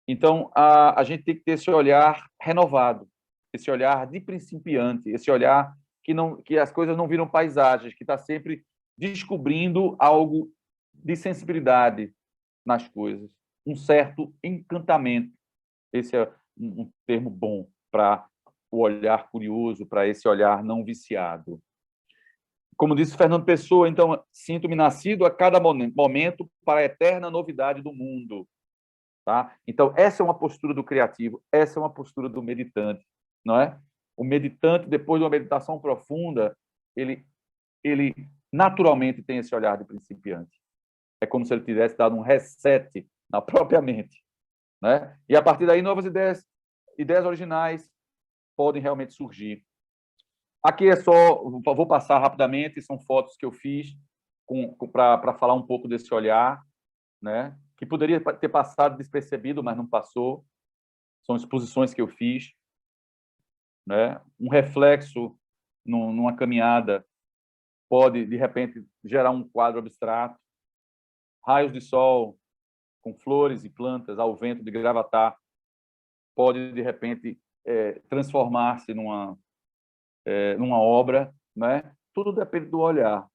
Então, a gente tem que ter esse olhar renovado, esse olhar de principiante, esse olhar que as coisas não viram paisagens, que está sempre descobrindo algo de sensibilidade nas coisas, um certo encantamento. Esse é um termo bom para o olhar curioso, para esse olhar não viciado. Como disse Fernando Pessoa, então, sinto-me nascido a cada momento para a eterna novidade do mundo. Tá? Então, essa é uma postura do criativo, essa é uma postura do meditante, não é? O meditante, depois de uma meditação profunda, ele naturalmente tem esse olhar de principiante. É como se ele tivesse dado um reset na própria mente, né? E, a partir daí, novas ideias originais podem realmente surgir. Aqui vou passar rapidamente, são fotos que eu fiz para falar um pouco desse olhar, né? Que poderia ter passado despercebido, mas não passou. São exposições que eu fiz, né? Um reflexo numa caminhada pode, de repente, gerar um quadro abstrato. Raios de sol com flores e plantas ao vento de Gravatar pode, de repente, transformar-se numa obra, né? Tudo depende do olhar.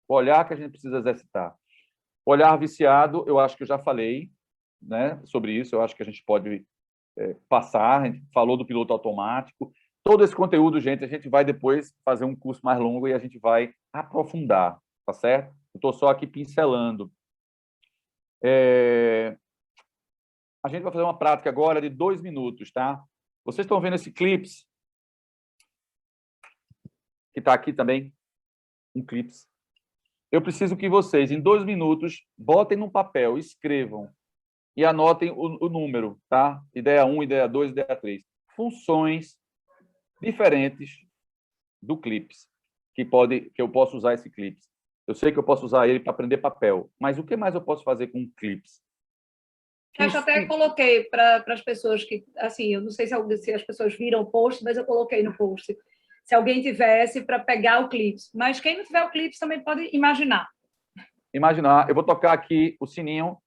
O olhar que a gente precisa exercitar. Olhar viciado, eu acho que eu já falei, né, sobre isso, eu acho que a gente pode passar, a gente falou do piloto automático. Todo esse conteúdo, gente, a gente vai depois fazer um curso mais longo e a gente vai aprofundar, tá certo? Eu estou só aqui pincelando. A gente vai fazer uma prática agora de 2 minutos, tá? Vocês estão vendo esse clips, que está aqui também, um clips. Eu preciso que vocês, em 2 minutos, botem no papel, escrevam e anotem o número, tá? Ideia 1, ideia 2, ideia 3. Funções diferentes do clips, que eu posso usar esse clips. Eu sei que eu posso usar ele para aprender papel, mas o que mais eu posso fazer com clips? Eu até coloquei para as pessoas que, assim, eu não sei se as pessoas viram o post, mas eu coloquei no post. Se alguém tivesse para pegar o clips. Mas quem não tiver o clips também pode imaginar. Imaginar. Eu vou tocar aqui o sininho.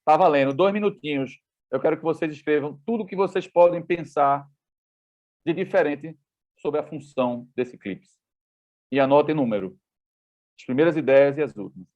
Tá valendo. 2 minutinhos. Eu quero que vocês escrevam tudo o que vocês podem pensar de diferente sobre a função desse clips. E anotem número. As primeiras ideias e as últimas.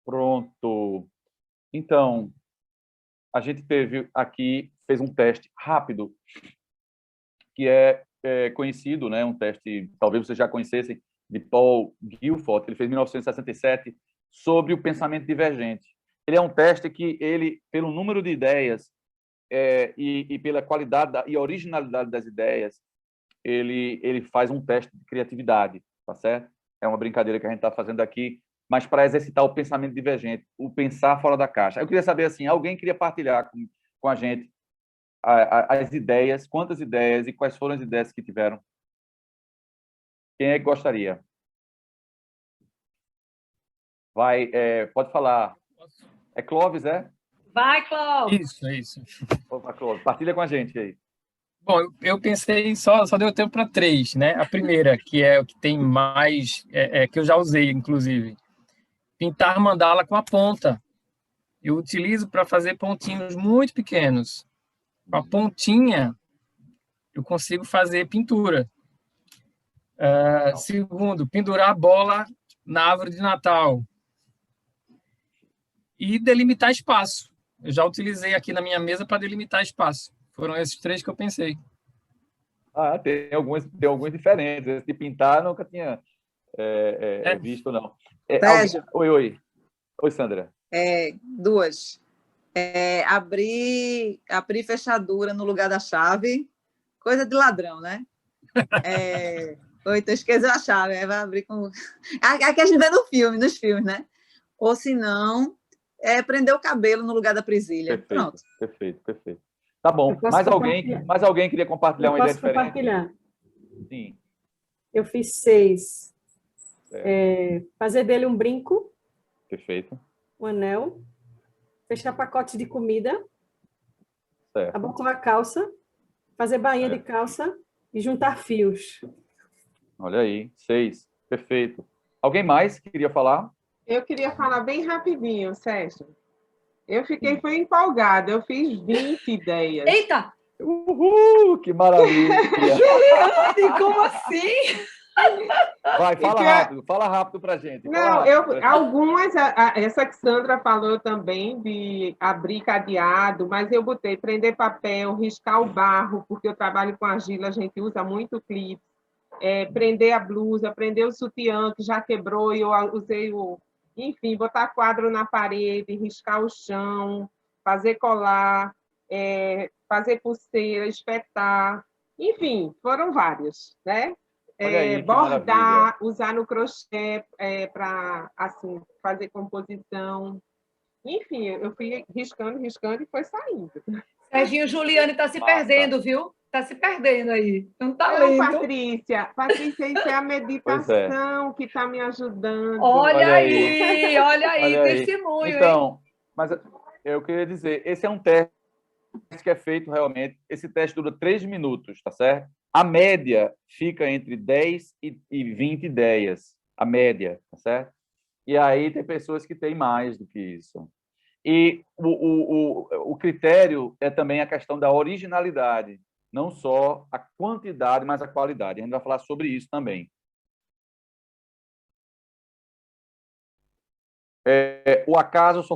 Pronto. Então, a gente fez um teste rápido, que é conhecido, né? Um teste, talvez vocês já conhecessem, de Paul Guilford, ele fez em 1967, sobre o pensamento divergente. Ele é um teste que, pelo número de ideias e pela qualidade e originalidade das ideias, ele faz um teste de criatividade, tá certo? É uma brincadeira que a gente está fazendo aqui, mas para exercitar o pensamento divergente, o pensar fora da caixa. Eu queria saber, assim, alguém queria partilhar com a gente as ideias, quantas ideias e quais foram as ideias que tiveram? Quem é que gostaria? Vai, pode falar. É Clóvis, é? Vai, Clóvis! Isso. Opa, Clóvis, partilha com a gente aí. Bom, eu pensei, só deu tempo para 3, né? A primeira, que é o que tem mais, que eu já usei, inclusive. Pintar mandala com a ponta. Eu utilizo para fazer pontinhos muito pequenos. Com a pontinha, eu consigo fazer pintura. Segundo, pendurar a bola na árvore de Natal. E delimitar espaço. Eu já utilizei aqui na minha mesa para delimitar espaço. Foram esses 3 que eu pensei. Tem alguns diferentes. Esse de pintar nunca tinha visto, não. Sérgio, Oi, Sandra. 2. Abrir fechadura no lugar da chave, coisa de ladrão, né? Ou então esqueceu a chave, vai abrir com... Aqui a gente vê nos filmes, né? Ou se não, prender o cabelo no lugar da presilha. Perfeito, Pronto. Perfeito. Tá bom. Mais alguém queria compartilhar uma ideia diferente? Compartilhar. Sim. Eu fiz 6. Fazer dele um brinco. Perfeito. Um anel. Fechar pacote de comida. Certo. Abotoar a calça. fazer bainha de calça e juntar fios. Olha aí, 6. Perfeito. Alguém mais que queria falar? Eu queria falar bem rapidinho, Sérgio. Eu foi empolgada, eu fiz 20 ideias. Eita! Uhul, que maravilha! Juliane, como assim? Vai, fala rápido para a gente. Não, algumas, essa que Sandra falou também, de abrir cadeado, mas eu botei prender papel, riscar o barro, porque eu trabalho com argila, a gente usa muito clipe, prender a blusa, prender o sutiã, que já quebrou, e eu usei enfim, botar quadro na parede, riscar o chão, fazer colar, fazer pulseira, espetar, enfim, foram vários, né? Aí, bordar, usar no crochê para assim, fazer composição. Enfim, eu fui riscando e foi saindo. Serginho, Juliane está se perdendo, viu? Está se perdendo aí. Não está lendo. Patrícia, isso é a meditação que está me ajudando. Olha aí, testemunho, então, hein? Mas eu queria dizer, esse é um teste que é feito realmente, esse teste dura 3 minutos, tá certo? A média fica entre 10 e 20 ideias, a média, tá certo? E aí tem pessoas que têm mais do que isso. E o critério é também a questão da originalidade, não só a quantidade, mas a qualidade. A gente vai falar sobre isso também. O acaso só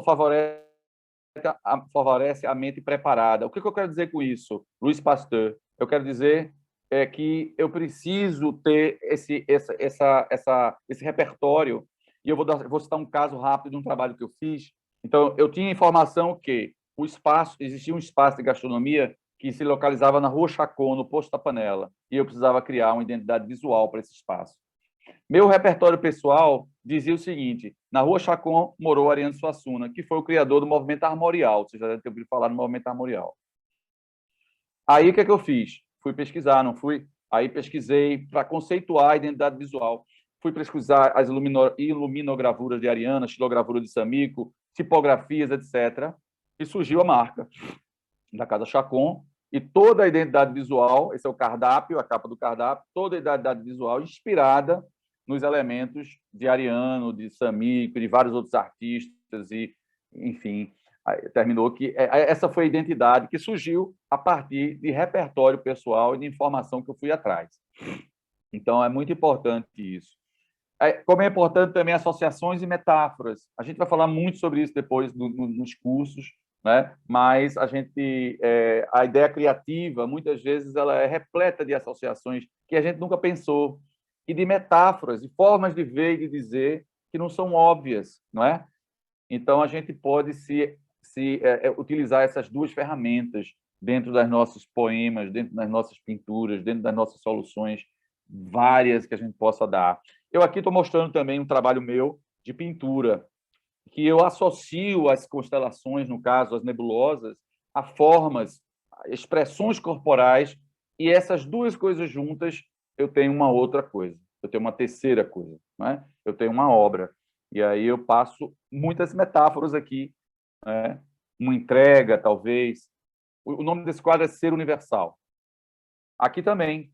favorece a mente preparada. O que eu quero dizer com isso, Louis Pasteur? Eu quero dizer que eu preciso ter esse repertório, e eu vou citar um caso rápido de um trabalho que eu fiz. Então, eu tinha informação que existia um espaço de gastronomia que se localizava na Rua Chacon, no Posto da Panela, e eu precisava criar uma identidade visual para esse espaço. Meu repertório pessoal dizia o seguinte: na Rua Chacon morou Ariano Suassuna, que foi o criador do movimento armorial. Você já deve ter ouvido falar no movimento armorial. Aí, o que eu fiz? Fui pesquisar, não fui? Aí pesquisei para conceituar a identidade visual. Fui pesquisar as iluminogravuras de Ariana, xilogravura de Samico, tipografias, etc. E surgiu a marca da Casa Chacon, e toda a identidade visual, esse é o cardápio, a capa do cardápio, toda a identidade visual inspirada nos elementos de Ariano, de Samico, de vários outros artistas, e, enfim, terminou que essa foi a identidade que surgiu a partir de repertório pessoal e de informação que eu fui atrás. Então, é muito importante isso. Como é importante também associações e metáforas. A gente vai falar muito sobre isso depois nos cursos, né? Mas a ideia criativa, muitas vezes, ela é repleta de associações que a gente nunca pensou, e de metáforas, de formas de ver e de dizer que não são óbvias, não é? Então, a gente pode utilizar essas duas ferramentas dentro dos nossos poemas, dentro das nossas pinturas, dentro das nossas soluções várias que a gente possa dar. Eu aqui estou mostrando também um trabalho meu de pintura, que eu associo as constelações, no caso, as nebulosas, a formas, a expressões corporais, e essas duas coisas juntas, eu tenho uma outra coisa, eu tenho uma terceira coisa, não é? Eu tenho uma obra. E aí eu passo muitas metáforas aqui, né? Uma entrega, talvez. O nome desse quadro é Ser Universal. Aqui também,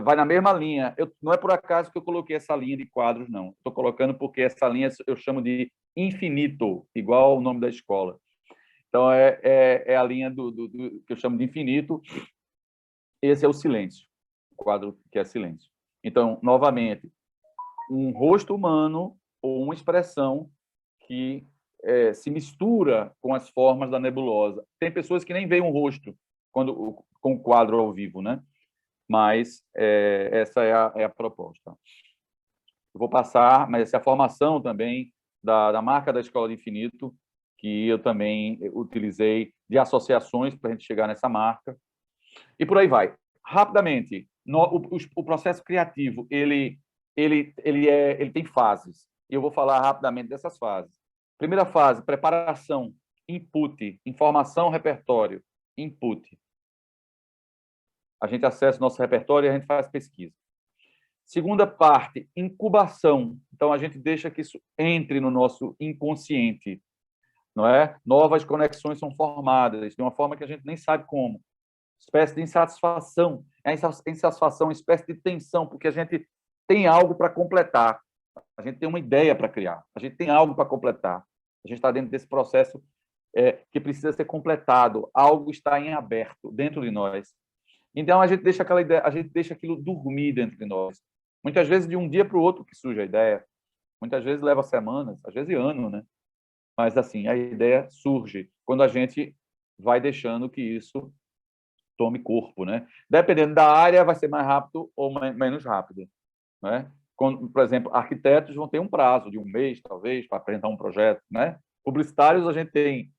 vai na mesma linha. Não é por acaso que eu coloquei essa linha de quadros, não. Estou colocando porque essa linha eu chamo de infinito, igual o nome da escola. Então, é a linha que eu chamo de infinito. Esse é o silêncio, o quadro que é silêncio. Então, novamente, um rosto humano ou uma expressão que se mistura com as formas da nebulosa. Tem pessoas que nem veem um rosto com o quadro ao vivo, né? Mas essa é a proposta. Eu vou passar, mas essa é a formação também da marca da Escola do Infinito, que eu também utilizei de associações para a gente chegar nessa marca. E por aí vai. Rapidamente, o processo criativo, ele tem fases. E eu vou falar rapidamente dessas fases. Primeira fase, preparação, input, informação, repertório, input. A gente acessa o nosso repertório e a gente faz pesquisa. Segunda parte, incubação. Então, a gente deixa que isso entre no nosso inconsciente, não é? Novas conexões são formadas de uma forma que a gente nem sabe como. espécie de insatisfação. A insatisfação, uma espécie de tensão, porque a gente tem algo para completar, a gente tem uma ideia para criar, a gente tem algo para completar. A gente está dentro desse processo que precisa ser completado, algo está em aberto dentro de nós. Então, a gente deixa aquela ideia, a gente deixa aquilo dormir dentro de nós. Muitas vezes, de um dia para o outro que surge a ideia, muitas vezes leva semanas, às vezes anos, né? Mas, assim, a ideia surge quando a gente vai deixando que isso tome corpo, né? Dependendo da área, vai ser mais rápido ou menos rápido, né? Por exemplo, arquitetos vão ter um prazo de um mês, talvez, para apresentar um projeto, né? Publicitários, a gente tem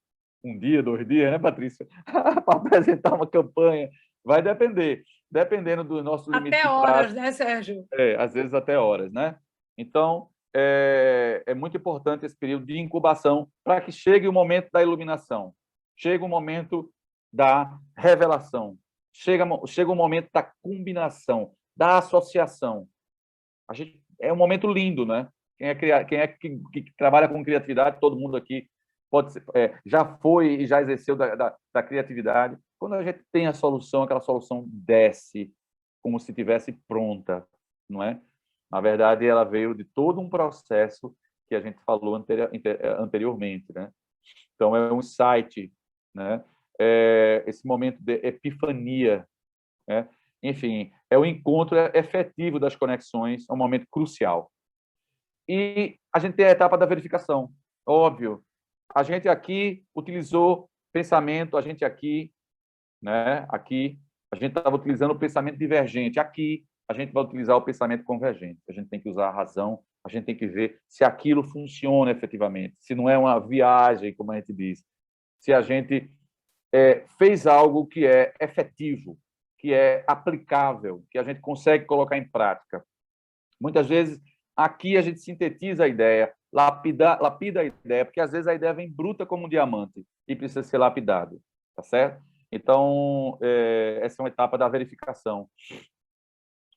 um dia, 2 dias, né, Patrícia? Para apresentar uma campanha. Vai depender. Dependendo do nosso limite Até de horas, prazo. né, Sérgio? Às vezes até horas, né? Então, é muito importante esse período de incubação para que chegue o momento da iluminação, chegue o momento da revelação, chega o momento da combinação, da associação. É um momento lindo, né? Quem é que trabalha com criatividade, todo mundo aqui pode ser, já foi e já exerceu da criatividade. Quando a gente tem a solução, aquela solução desce como se tivesse pronta, não é? Na verdade, ela veio de todo um processo que a gente falou anteriormente, né? Então, é um insight, né? Esse momento de epifania, né? Enfim, é o encontro efetivo das conexões, é um momento crucial. E a gente tem a etapa da verificação, óbvio. A gente aqui utilizou pensamento, a gente aqui, né? Aqui, a gente estava utilizando o pensamento divergente. Aqui, a gente vai utilizar o pensamento convergente. A gente tem que usar a razão, a gente tem que ver se aquilo funciona efetivamente, se não é uma viagem, como a gente diz, se a gente fez algo que é efetivo, que é aplicável, que a gente consegue colocar em prática. Muitas vezes, aqui a gente sintetiza a ideia, lapida a ideia, porque às vezes a ideia vem bruta como um diamante e precisa ser lapidado, tá certo? Então, essa é uma etapa da verificação.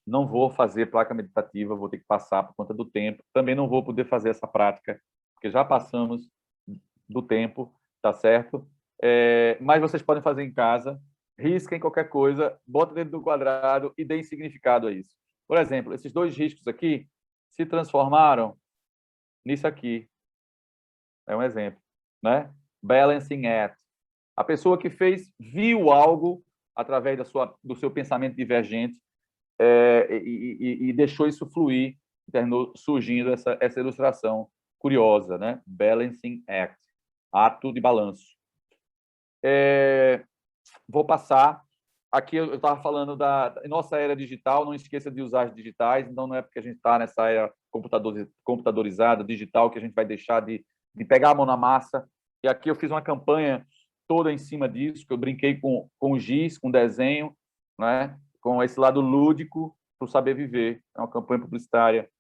Não vou fazer placa meditativa, vou ter que passar por conta do tempo. Também não vou poder fazer essa prática, porque já passamos do tempo, tá certo? Mas vocês podem fazer em casa, risquem qualquer coisa, bota dentro do quadrado e deem significado a isso. Por exemplo, esses 2 riscos aqui se transformaram nisso aqui. É um exemplo, né? Balancing act. A pessoa que fez viu algo através do seu pensamento divergente e deixou isso fluir, terminou surgindo essa ilustração curiosa, né? Balancing act, ato de balanço. Vou passar. Aqui eu estava falando da nossa era digital, não esqueça de usar as digitais, então não é porque a gente está nessa era computadorizada, digital, que a gente vai deixar de pegar a mão na massa. E aqui eu fiz uma campanha toda em cima disso, que eu brinquei com giz, com desenho, né? Com esse lado lúdico para o saber viver. É uma campanha publicitária.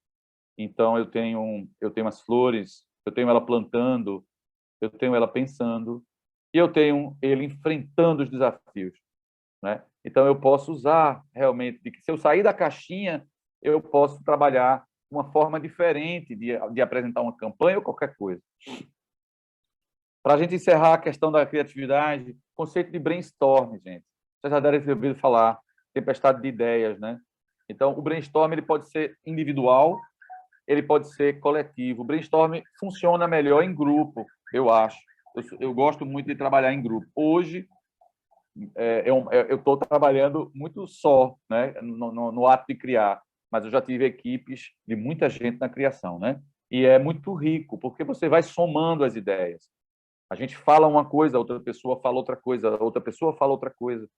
Então, eu tenho as flores, eu tenho ela plantando, eu tenho ela pensando, e eu tenho ele enfrentando os desafios, né? Então, eu posso usar realmente, de que se eu sair da caixinha, eu posso trabalhar uma forma diferente de apresentar uma campanha ou qualquer coisa. Para a gente encerrar a questão da criatividade, conceito de brainstorm, gente. Vocês já devem ter ouvido falar, tempestade de ideias, né? Então, o brainstorm ele pode ser individual, ele pode ser coletivo. O brainstorm funciona melhor em grupo, eu acho. Eu gosto muito de trabalhar em grupo. Hoje, eu estou trabalhando muito só, né? No ato de criar, mas eu já tive equipes de muita gente na criação, né? E é muito rico, porque você vai somando as ideias. A gente fala uma coisa, outra pessoa fala outra coisa, outra pessoa fala outra coisa.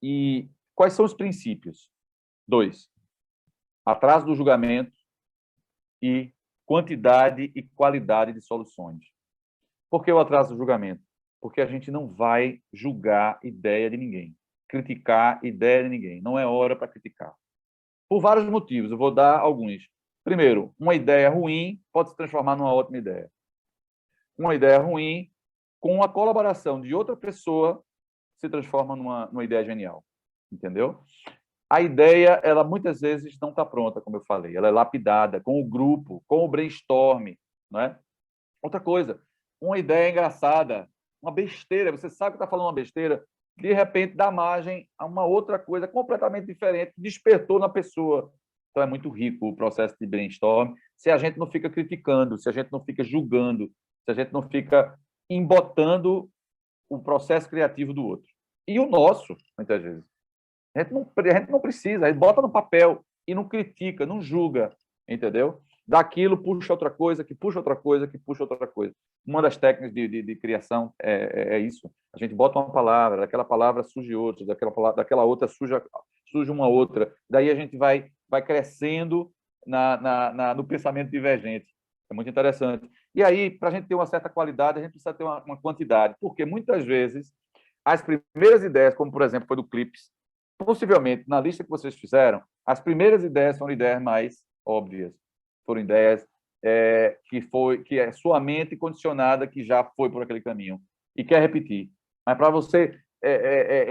E quais são os princípios? 2. Atraso do julgamento e quantidade e qualidade de soluções. Por que o atraso do julgamento? Porque a gente não vai julgar ideia de ninguém, criticar ideia de ninguém. Não é hora para criticar. Por vários motivos, eu vou dar alguns. Primeiro, uma ideia ruim pode se transformar numa ótima ideia. Uma ideia ruim, com a colaboração de outra pessoa, se transforma numa ideia genial. Entendeu? A ideia, ela muitas vezes não está pronta, como eu falei. Ela é lapidada com o grupo, com o brainstorm, não é? Outra coisa, uma ideia engraçada, uma besteira. Você sabe que está falando uma besteira, de repente dá margem a uma outra coisa completamente diferente, que despertou na pessoa. Então, é muito rico o processo de brainstorm, se a gente não fica criticando, se a gente não fica julgando, se a gente não fica embotando o processo criativo do outro. E o nosso, muitas vezes. A gente não precisa, a gente bota no papel e não critica, não julga, entendeu? Daquilo puxa outra coisa, que puxa outra coisa, que puxa outra coisa. Uma das técnicas de criação é isso. A gente bota uma palavra, daquela palavra surge outra, daquela outra surge uma outra. Daí a gente vai crescendo no pensamento divergente. É muito interessante. E aí, para a gente ter uma certa qualidade, a gente precisa ter uma quantidade, porque muitas vezes as primeiras ideias, como por exemplo foi do Clips, possivelmente na lista que vocês fizeram, as primeiras ideias foram ideias mais óbvias, foram ideias que é sua mente condicionada, que já foi por aquele caminho e quer repetir. Mas para você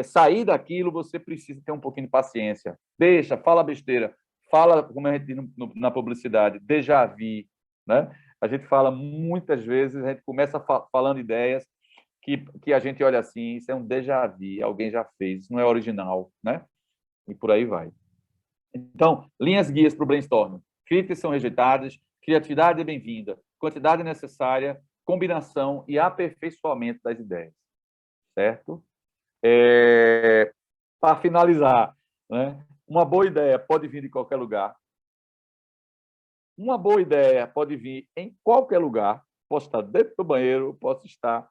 sair daquilo, você precisa ter um pouquinho de paciência. Deixa, fala besteira, fala, como a gente diz na publicidade, déjà vu, né? A gente fala muitas vezes, a gente começa falando ideias que a gente olha assim, isso é um déjà vu, alguém já fez, isso não é original, né? E por aí vai. Então, linhas guias para o brainstorming. Críticas são rejeitadas, criatividade é bem-vinda, quantidade necessária, combinação e aperfeiçoamento das ideias. Certo? Para finalizar, né? Uma boa ideia pode vir de qualquer lugar. Uma boa ideia pode vir em qualquer lugar. Posso estar dentro do banheiro, posso estar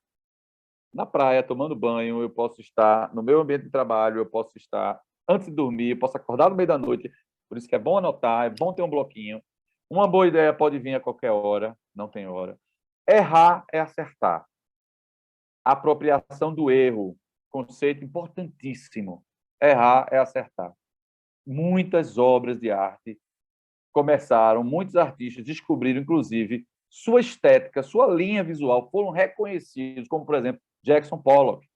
na praia tomando banho, eu posso estar no meu ambiente de trabalho, eu posso estar antes de dormir, eu posso acordar no meio da noite. Por isso que é bom anotar, é bom ter um bloquinho. Uma boa ideia pode vir a qualquer hora, não tem hora. Errar é acertar. Apropriação do erro, conceito importantíssimo. Errar é acertar. Muitas obras de arte começaram, muitos artistas descobriram, inclusive, sua estética, sua linha visual, foram reconhecidos, como, por exemplo, Jackson Pollock,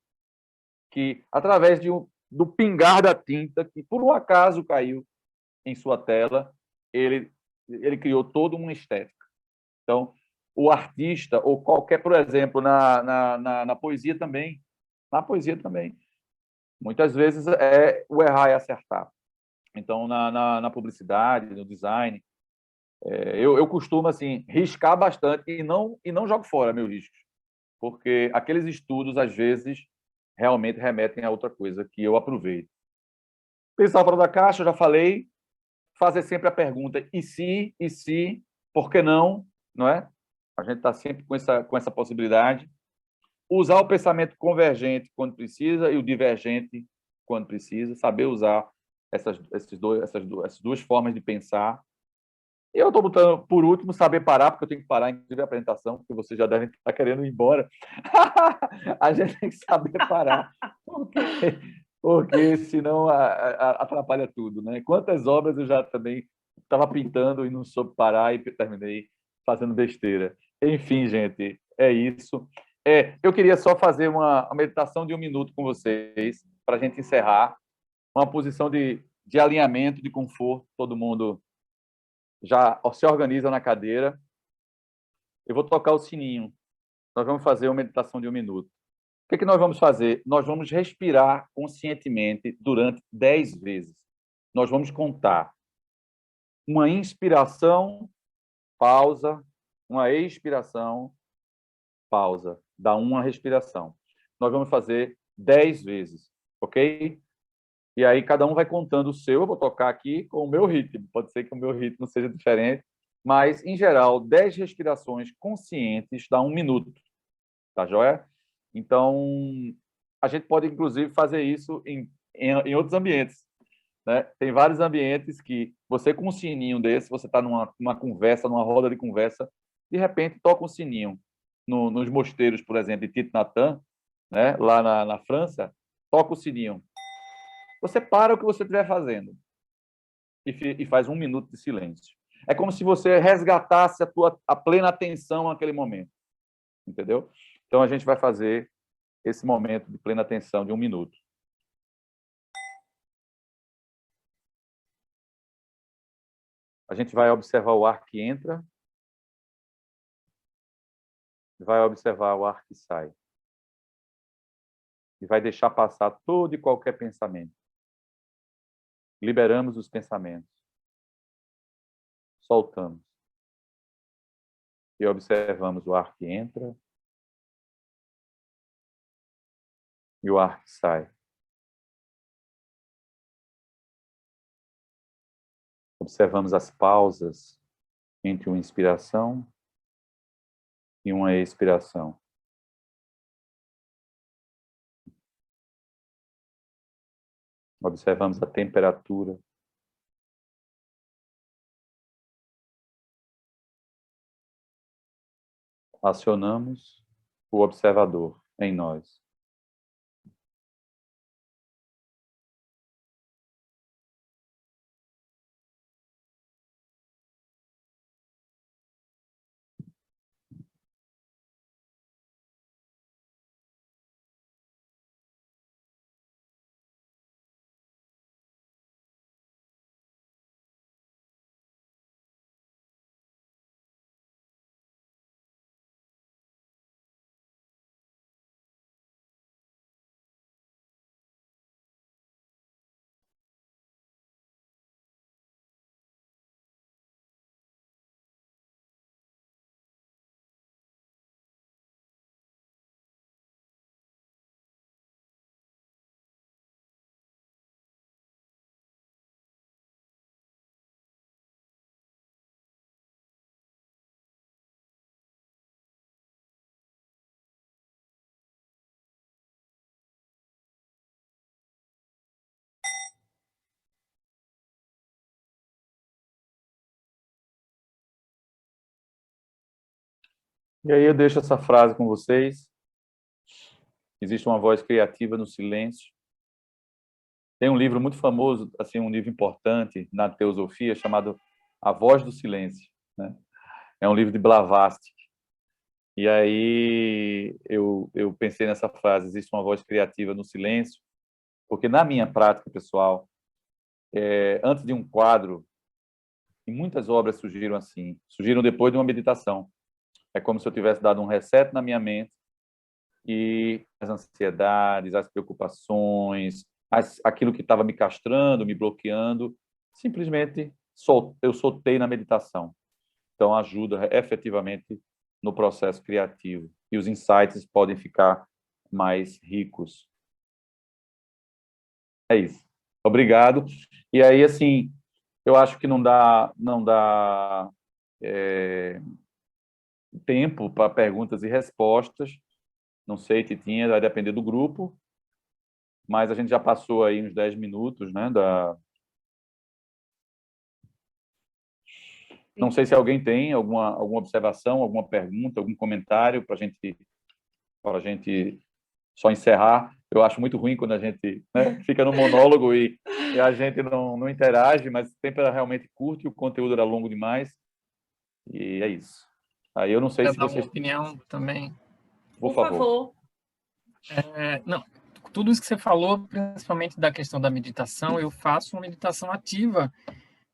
que, através do pingar da tinta, que por um acaso caiu em sua tela, ele criou toda uma estética. Então, o artista, ou qualquer, por exemplo, na poesia também, muitas vezes o errar é acertar. Então, na publicidade, no design, eu costumo assim riscar bastante e não jogo fora meus riscos, porque aqueles estudos às vezes realmente remetem a outra coisa que eu aproveito. Pensar fora da caixa, eu já falei, fazer sempre a pergunta e se, por que não, não é? A gente está sempre com essa possibilidade. Usar o pensamento convergente quando precisa e o divergente quando precisa, saber usar essas duas formas de pensar. E eu estou botando, por último, saber parar, porque eu tenho que parar, inclusive, a apresentação, porque vocês já devem estar querendo ir embora. A gente tem que saber parar, porque senão atrapalha tudo, né? Quantas obras eu já também estava pintando e não soube parar e terminei fazendo besteira. Enfim, gente, é isso. Eu queria só fazer uma meditação de 1 minuto com vocês, para a gente encerrar. Uma posição de alinhamento, de conforto, todo mundo já se organiza na cadeira. Eu vou tocar o sininho. Nós vamos fazer uma meditação de 1 minuto. O que nós vamos fazer? Nós vamos respirar conscientemente durante 10 vezes. Nós vamos contar uma inspiração, pausa, uma expiração, pausa. Dá uma respiração. Nós vamos fazer 10 vezes, ok? E aí cada um vai contando o seu. Eu vou tocar aqui com o meu ritmo. Pode ser que o meu ritmo seja diferente, mas, em geral, 10 respirações conscientes dá 1 minuto. Tá joia? Então, a gente pode, inclusive, fazer isso em outros ambientes, né? Tem vários ambientes que você, com um sininho desse, você está numa conversa, numa roda de conversa, de repente toca um sininho. Nos mosteiros, por exemplo, de Tito Natan, né? Lá na França, toca o sininho. Você para o que você estiver fazendo e faz 1 minuto de silêncio. É como se você resgatasse a plena atenção naquele momento. Entendeu? Então, a gente vai fazer esse momento de plena atenção de 1 minuto. A gente vai observar o ar que entra, vai observar o ar que sai. e vai deixar passar todo e qualquer pensamento. Liberamos os pensamentos. Soltamos. E observamos o ar que entra e o ar que sai. Observamos as pausas entre uma inspiração e uma expiração. Observamos a temperatura. Acionamos o observador em nós. E aí eu deixo essa frase com vocês. Existe uma voz criativa no silêncio. Tem um livro muito famoso, assim, um livro importante na teosofia, chamado A Voz do Silêncio, né? É um livro de Blavatsky. E aí eu pensei nessa frase, existe uma voz criativa no silêncio, porque na minha prática pessoal, antes de um quadro, e muitas obras surgiram assim, surgiram depois de uma meditação. É como se eu tivesse dado um reset na minha mente e as ansiedades, as preocupações, aquilo que estava me castrando, me bloqueando, simplesmente eu soltei na meditação. Então, ajuda efetivamente no processo criativo. E os insights podem ficar mais ricos. É isso. Obrigado. E aí, assim, eu acho que não dá tempo para perguntas e respostas. Não sei, Titinha, vai depender do grupo, mas a gente já passou aí uns 10 minutos, né? Não sei se alguém tem alguma observação, alguma pergunta, algum comentário para a gente só encerrar. Eu acho muito ruim quando a gente, né, fica no monólogo e a gente não interage, mas o tempo era realmente curto e o conteúdo era longo demais. E é isso. Aí eu não sei se dar vocês... uma opinião também. Por favor. Não, tudo isso que você falou, principalmente da questão da meditação, eu faço uma meditação ativa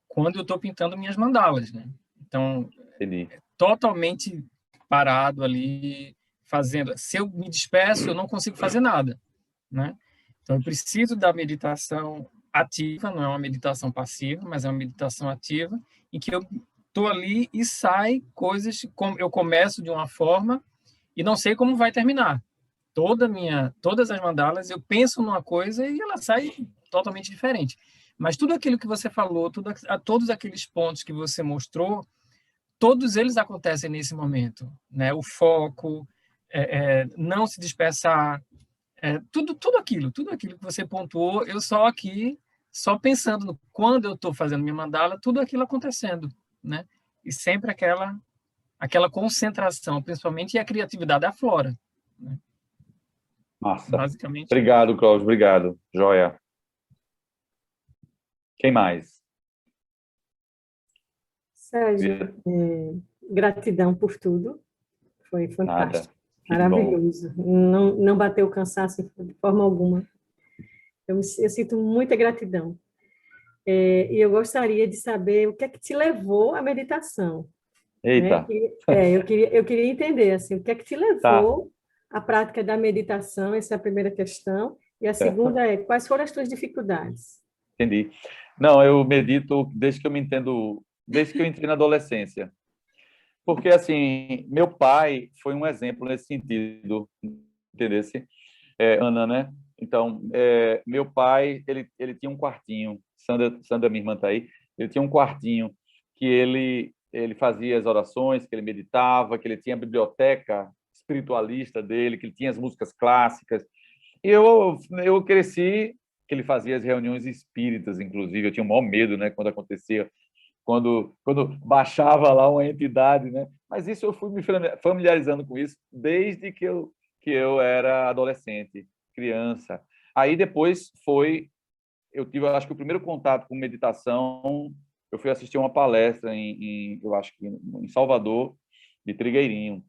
quando eu estou pintando minhas mandalas, né? Então, Entendi. Totalmente parado ali, fazendo. Se eu me despeço, eu não consigo fazer nada, né? Então, eu preciso da meditação ativa, não é uma meditação passiva, mas é uma meditação ativa, em que eu estou ali e sai coisas, eu começo de uma forma e não sei como vai terminar. Todas as mandalas, eu penso numa coisa e ela sai totalmente diferente. Mas tudo aquilo que você falou, todos aqueles pontos que você mostrou, todos eles acontecem nesse momento, né? O foco, não se dispersar, tudo aquilo que você pontuou, eu só pensando quando eu estou fazendo minha mandala, tudo aquilo acontecendo, né? E sempre aquela concentração, principalmente, e a criatividade aflora, né? Massa. Basicamente. Obrigado, Cláudio. Obrigado. Joia. Quem mais? Sérgio, gratidão por tudo. Foi fantástico. Maravilhoso. Não bateu o cansaço de forma alguma. Eu sinto muita gratidão. E eu gostaria de saber o que é que te levou à meditação. Eita. Né? Eu queria entender assim, o que é que te levou a prática da meditação? Essa é a primeira questão. E a segunda é, quais foram as tuas dificuldades? Entendi. Não, eu medito desde que eu me entendo, desde que eu entrei na adolescência. Porque, assim, meu pai foi um exemplo nesse sentido, entendesse? Ana, né? Então, meu pai, ele tinha um quartinho, Sandra, minha irmã está aí, ele tinha um quartinho que ele fazia as orações, que ele meditava, que ele tinha a biblioteca espiritualista dele, que ele tinha as músicas clássicas. E eu cresci, que ele fazia as reuniões espíritas, inclusive, eu tinha o maior medo, né, quando acontecia, quando baixava lá uma entidade, né? Mas isso eu fui me familiarizando com isso desde que eu era adolescente, criança. Aí depois eu tive, acho que o primeiro contato com meditação, eu fui assistir uma palestra eu acho que em Salvador, de Trigueirinho,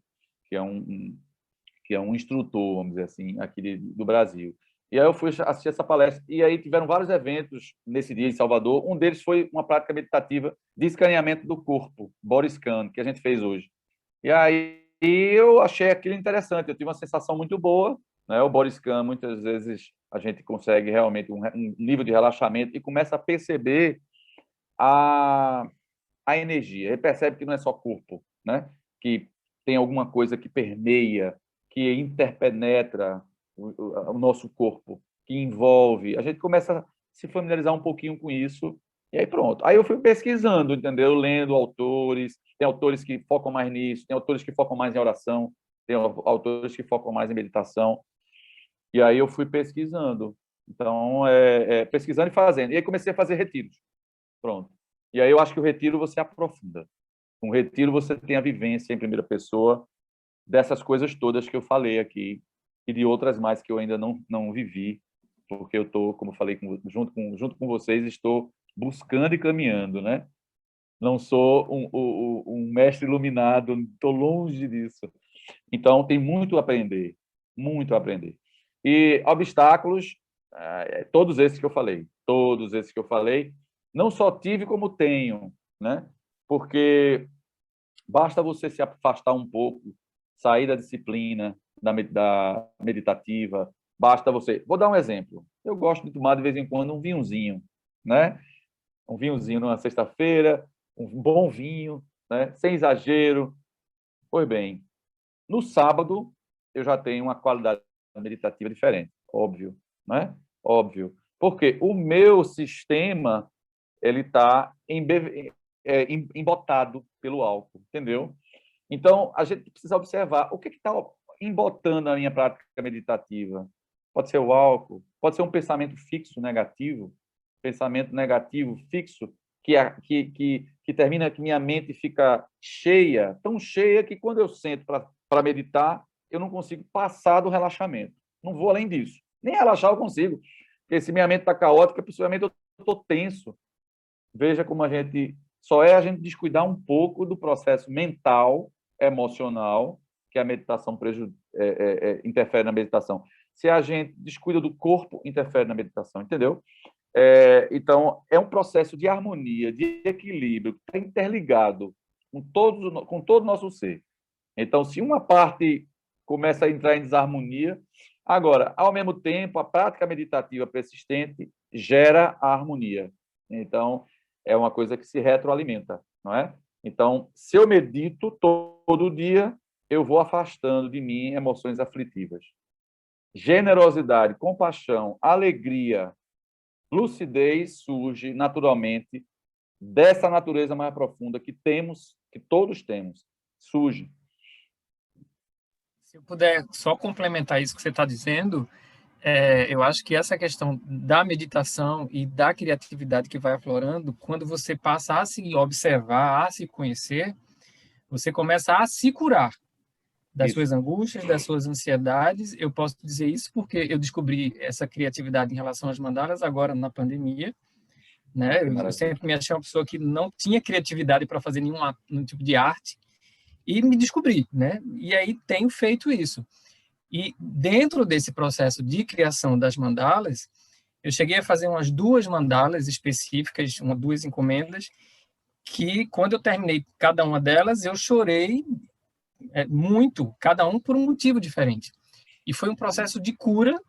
que é um instrutor, vamos dizer assim, aqui do Brasil. E aí eu fui assistir essa palestra, e aí tiveram vários eventos nesse dia em Salvador. Um deles foi uma prática meditativa de escaneamento do corpo, body scan, que a gente fez hoje. E aí eu achei aquilo interessante, eu tive uma sensação muito boa, né? O body scan, muitas vezes, a gente consegue realmente um nível de relaxamento e começa a perceber a energia. Ele percebe que não é só corpo, né? Que tem alguma coisa que permeia, que interpenetra o nosso corpo, que envolve. A gente começa a se familiarizar um pouquinho com isso, e aí pronto. Aí eu fui pesquisando, entendeu? Lendo autores, tem autores que focam mais nisso, tem autores que focam mais em oração, tem autores que focam mais em meditação, e aí eu fui pesquisando. Então, pesquisando e fazendo. E aí comecei a fazer retiros. Pronto. E aí eu acho que o retiro você aprofunda. Com o retiro você tem a vivência em primeira pessoa dessas coisas todas que eu falei aqui e de outras mais que eu ainda não vivi, porque eu estou, como eu falei, junto com vocês, estou buscando e caminhando, né? Não sou um mestre iluminado, estou longe disso. Então, tem muito a aprender, muito a aprender. E obstáculos, todos esses que eu falei, não só tive como tenho, né? Porque basta você se afastar um pouco, sair da disciplina da meditativa, basta você... Vou dar um exemplo. Eu gosto de tomar, de vez em quando, um vinhozinho, né? Um vinhozinho numa sexta-feira, um bom vinho, né? Sem exagero. Pois bem, no sábado, eu já tenho uma qualidade meditativa diferente, óbvio, né? Óbvio. Porque o meu sistema ele está embotado pelo álcool, entendeu? Então, a gente precisa observar o que está embotando a minha prática meditativa. Pode ser o álcool, pode ser um pensamento fixo negativo, pensamento negativo fixo, que termina que minha mente fica cheia, tão cheia que quando eu sento para meditar, eu não consigo passar do relaxamento. Não vou além disso. Nem relaxar eu consigo, porque se minha mente está caótica, possivelmente eu estou tenso. Veja como a gente descuidar um pouco do processo mental, emocional, que a meditação interfere na meditação. Se a gente descuida do corpo, interfere na meditação, entendeu? Então, é um processo de harmonia, de equilíbrio, que está interligado com todo o nosso ser. Então, se uma parte começa a entrar em desarmonia, agora, ao mesmo tempo, a prática meditativa persistente gera a harmonia. Então, é uma coisa que se retroalimenta, não é? Então, se eu medito todo dia, eu vou afastando de mim emoções aflitivas. Generosidade, compaixão, alegria, lucidez surge naturalmente dessa natureza mais profunda que todos temos, surge. Se eu puder só complementar isso que você está dizendo, eu acho que essa questão da meditação e da criatividade que vai aflorando, quando você passa a se observar, a se conhecer, você começa a se curar das suas angústias, das suas ansiedades. Eu posso dizer isso porque eu descobri essa criatividade em relação às mandalas agora na pandemia, né? Eu sempre me achei uma pessoa que não tinha criatividade para fazer nenhum tipo de arte e me descobri, né? E aí tenho feito isso. E dentro desse processo de criação das mandalas, eu cheguei a fazer umas 2 mandalas específicas, 2 encomendas, que quando eu terminei cada uma delas, eu chorei muito, cada um por um motivo diferente. E foi um processo de cura,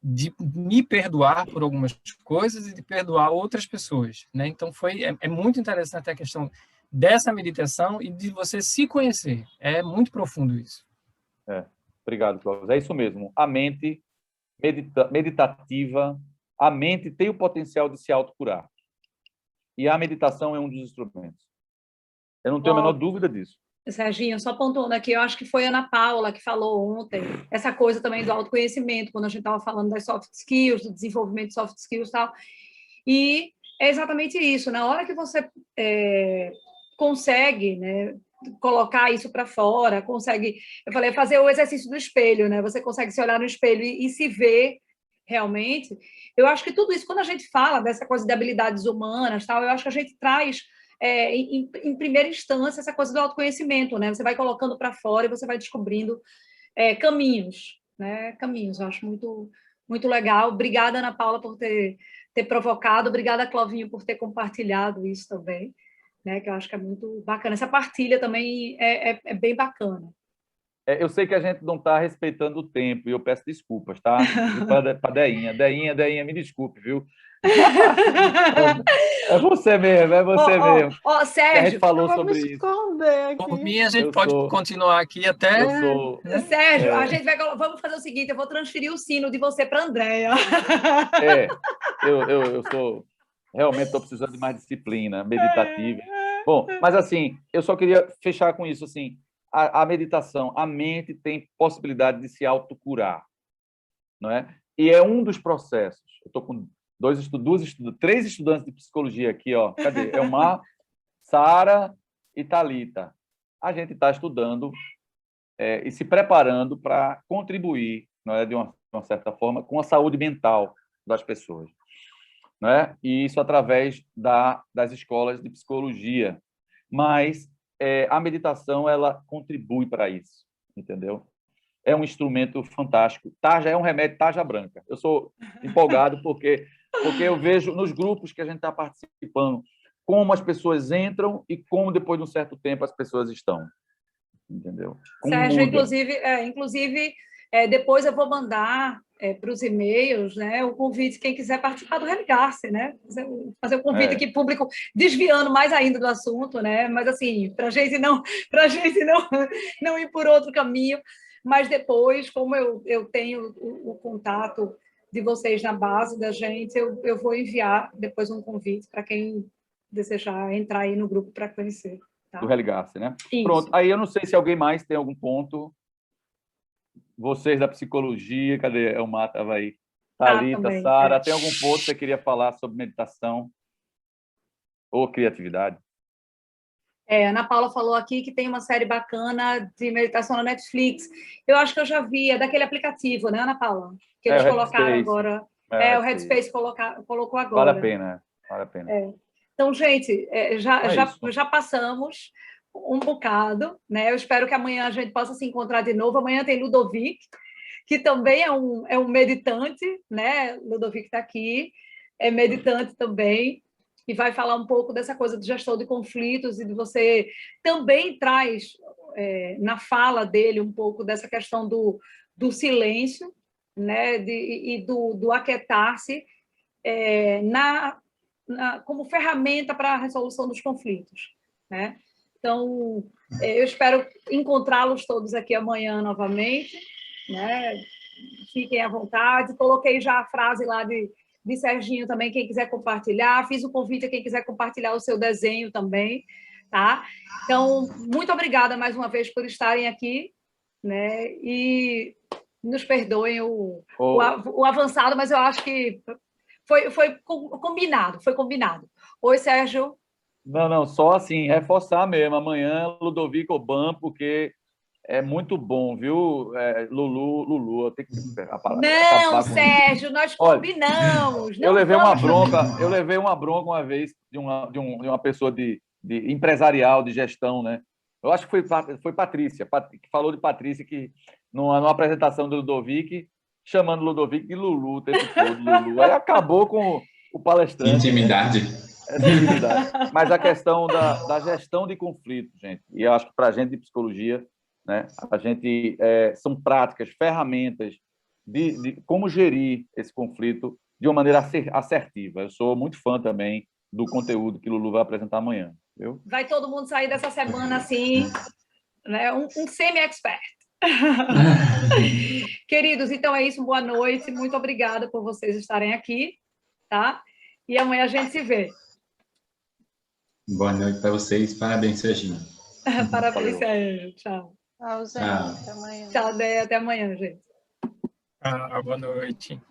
de me perdoar por algumas coisas e de perdoar outras pessoas, né? Então é muito interessante a questão dessa meditação e de você se conhecer. É muito profundo isso. Obrigado, Cláudio. É isso mesmo. A mente meditativa, a mente tem o potencial de se autocurar. E a meditação é um dos instrumentos. Eu não tenho a menor dúvida disso. Serginho, só pontuando aqui, eu acho que foi a Ana Paula que falou ontem, essa coisa também do autoconhecimento, quando a gente estava falando das soft skills, do desenvolvimento de soft skills e tal. E é exatamente isso, na hora que você consegue, né, colocar isso para fora, consegue, eu falei, fazer o exercício do espelho, né? Você consegue se olhar no espelho e se ver realmente. Eu acho que tudo isso, quando a gente fala dessa coisa de habilidades humanas, tal, eu acho que a gente traz em primeira instância, essa coisa do autoconhecimento, né? Você vai colocando para fora e você vai descobrindo caminhos, né? Caminhos, eu acho muito, muito legal. Obrigada, Ana Paula, por ter provocado. Obrigada, Clovinho, por ter compartilhado isso também, né? Que eu acho que é muito bacana. Essa partilha também é bem bacana. Eu sei que a gente não está respeitando o tempo e eu peço desculpas, tá? Para Deinha. Deinha, me desculpe, viu? É você mesmo, é você mesmo. Sérgio, a gente falou sobre isso. Por mim, a gente pode continuar aqui até... Sérgio, a gente vamos fazer o seguinte, eu vou transferir o sino de você para a Andréia. Eu realmente estou precisando de mais disciplina meditativa. Bom, mas assim, eu só queria fechar com isso, assim, a meditação, a mente tem possibilidade de se autocurar, não é? E é um dos processos. Eu estou com três estudantes de psicologia aqui, ó. Cadê? É o Mar, Sara e Thalita. A gente está estudando e se preparando para contribuir, não é, de uma certa forma, com a saúde mental das pessoas, não é? E isso através das escolas de psicologia. Mas a meditação, ela contribui para isso, entendeu? É um instrumento fantástico. Tarja é um remédio tarja branca. Eu sou empolgado porque eu vejo nos grupos que a gente está participando como as pessoas entram e como, depois de um certo tempo, as pessoas estão. Entendeu? Como Sérgio, muda. inclusive depois eu vou mandar para os e-mails, né, o convite, quem quiser participar do Religar-se, né? Fazer o convite aqui público, desviando mais ainda do assunto, né? Mas assim, para a gente não ir por outro caminho. Mas depois, como eu tenho o contato de vocês na base da gente, eu vou enviar depois um convite para quem desejar entrar aí no grupo para conhecer. Tá? Do Religar-se, né? Isso. Pronto. Aí eu não sei se alguém mais tem algum ponto. Vocês da psicologia, cadê? O Mar estava aí. Thalita, Sara, tem algum ponto que você queria falar sobre meditação ou criatividade? A Ana Paula falou aqui que tem uma série bacana de meditação na Netflix. Eu acho que eu já vi, é daquele aplicativo, né, Ana Paula? Que eles colocaram agora. O Headspace colocou agora. Vale a pena, vale a pena. Então, gente, já passamos um bocado, né? Eu espero que amanhã a gente possa se encontrar de novo. Amanhã tem Ludovic, que também é um meditante, né? Ludovic está aqui, é meditante também, e vai falar um pouco dessa coisa de gestão de conflitos, e de você também traz na fala dele um pouco dessa questão do silêncio, né? E do aquietar-se como ferramenta para a resolução dos conflitos, né? Então, eu espero encontrá-los todos aqui amanhã novamente, né? Fiquem à vontade. Coloquei já a frase lá de Serginho também, quem quiser compartilhar. Fiz o convite a quem quiser compartilhar o seu desenho também, tá? Então, muito obrigada mais uma vez por estarem aqui, né? E nos perdoem o avançado, mas eu acho que foi combinado. Oi, Sérgio. Não, só assim, reforçar mesmo. Amanhã, Ludovico Oban, porque é muito bom, viu? Lulu, eu tenho que a palavra. Não, Sérgio, nós combinamos. Olha, eu levei uma bronca uma vez de uma pessoa de empresarial, de gestão, né? Eu acho que foi Patrícia, que falou de Patrícia, que numa apresentação do Ludovic, chamando o Ludovic de Lulu o tempo todo, Lulu. Aí acabou com o palestrante. Intimidade. Mas a questão da gestão de conflitos, gente, e eu acho que para a gente de psicologia né? A gente são práticas, ferramentas de como gerir esse conflito de uma maneira assertiva. Eu sou muito fã também do conteúdo que Lulu vai apresentar amanhã. Viu? Vai todo mundo sair dessa semana assim, né? Um semi-expert. Queridos, então é isso. Boa noite. Muito obrigada por vocês estarem aqui, tá? E amanhã a gente se vê. Boa noite para vocês. Parabéns, Serginho. Parabéns, Sérgio. Tchau. Tchau, gente. Até amanhã. Tchau, até amanhã, gente. Boa noite.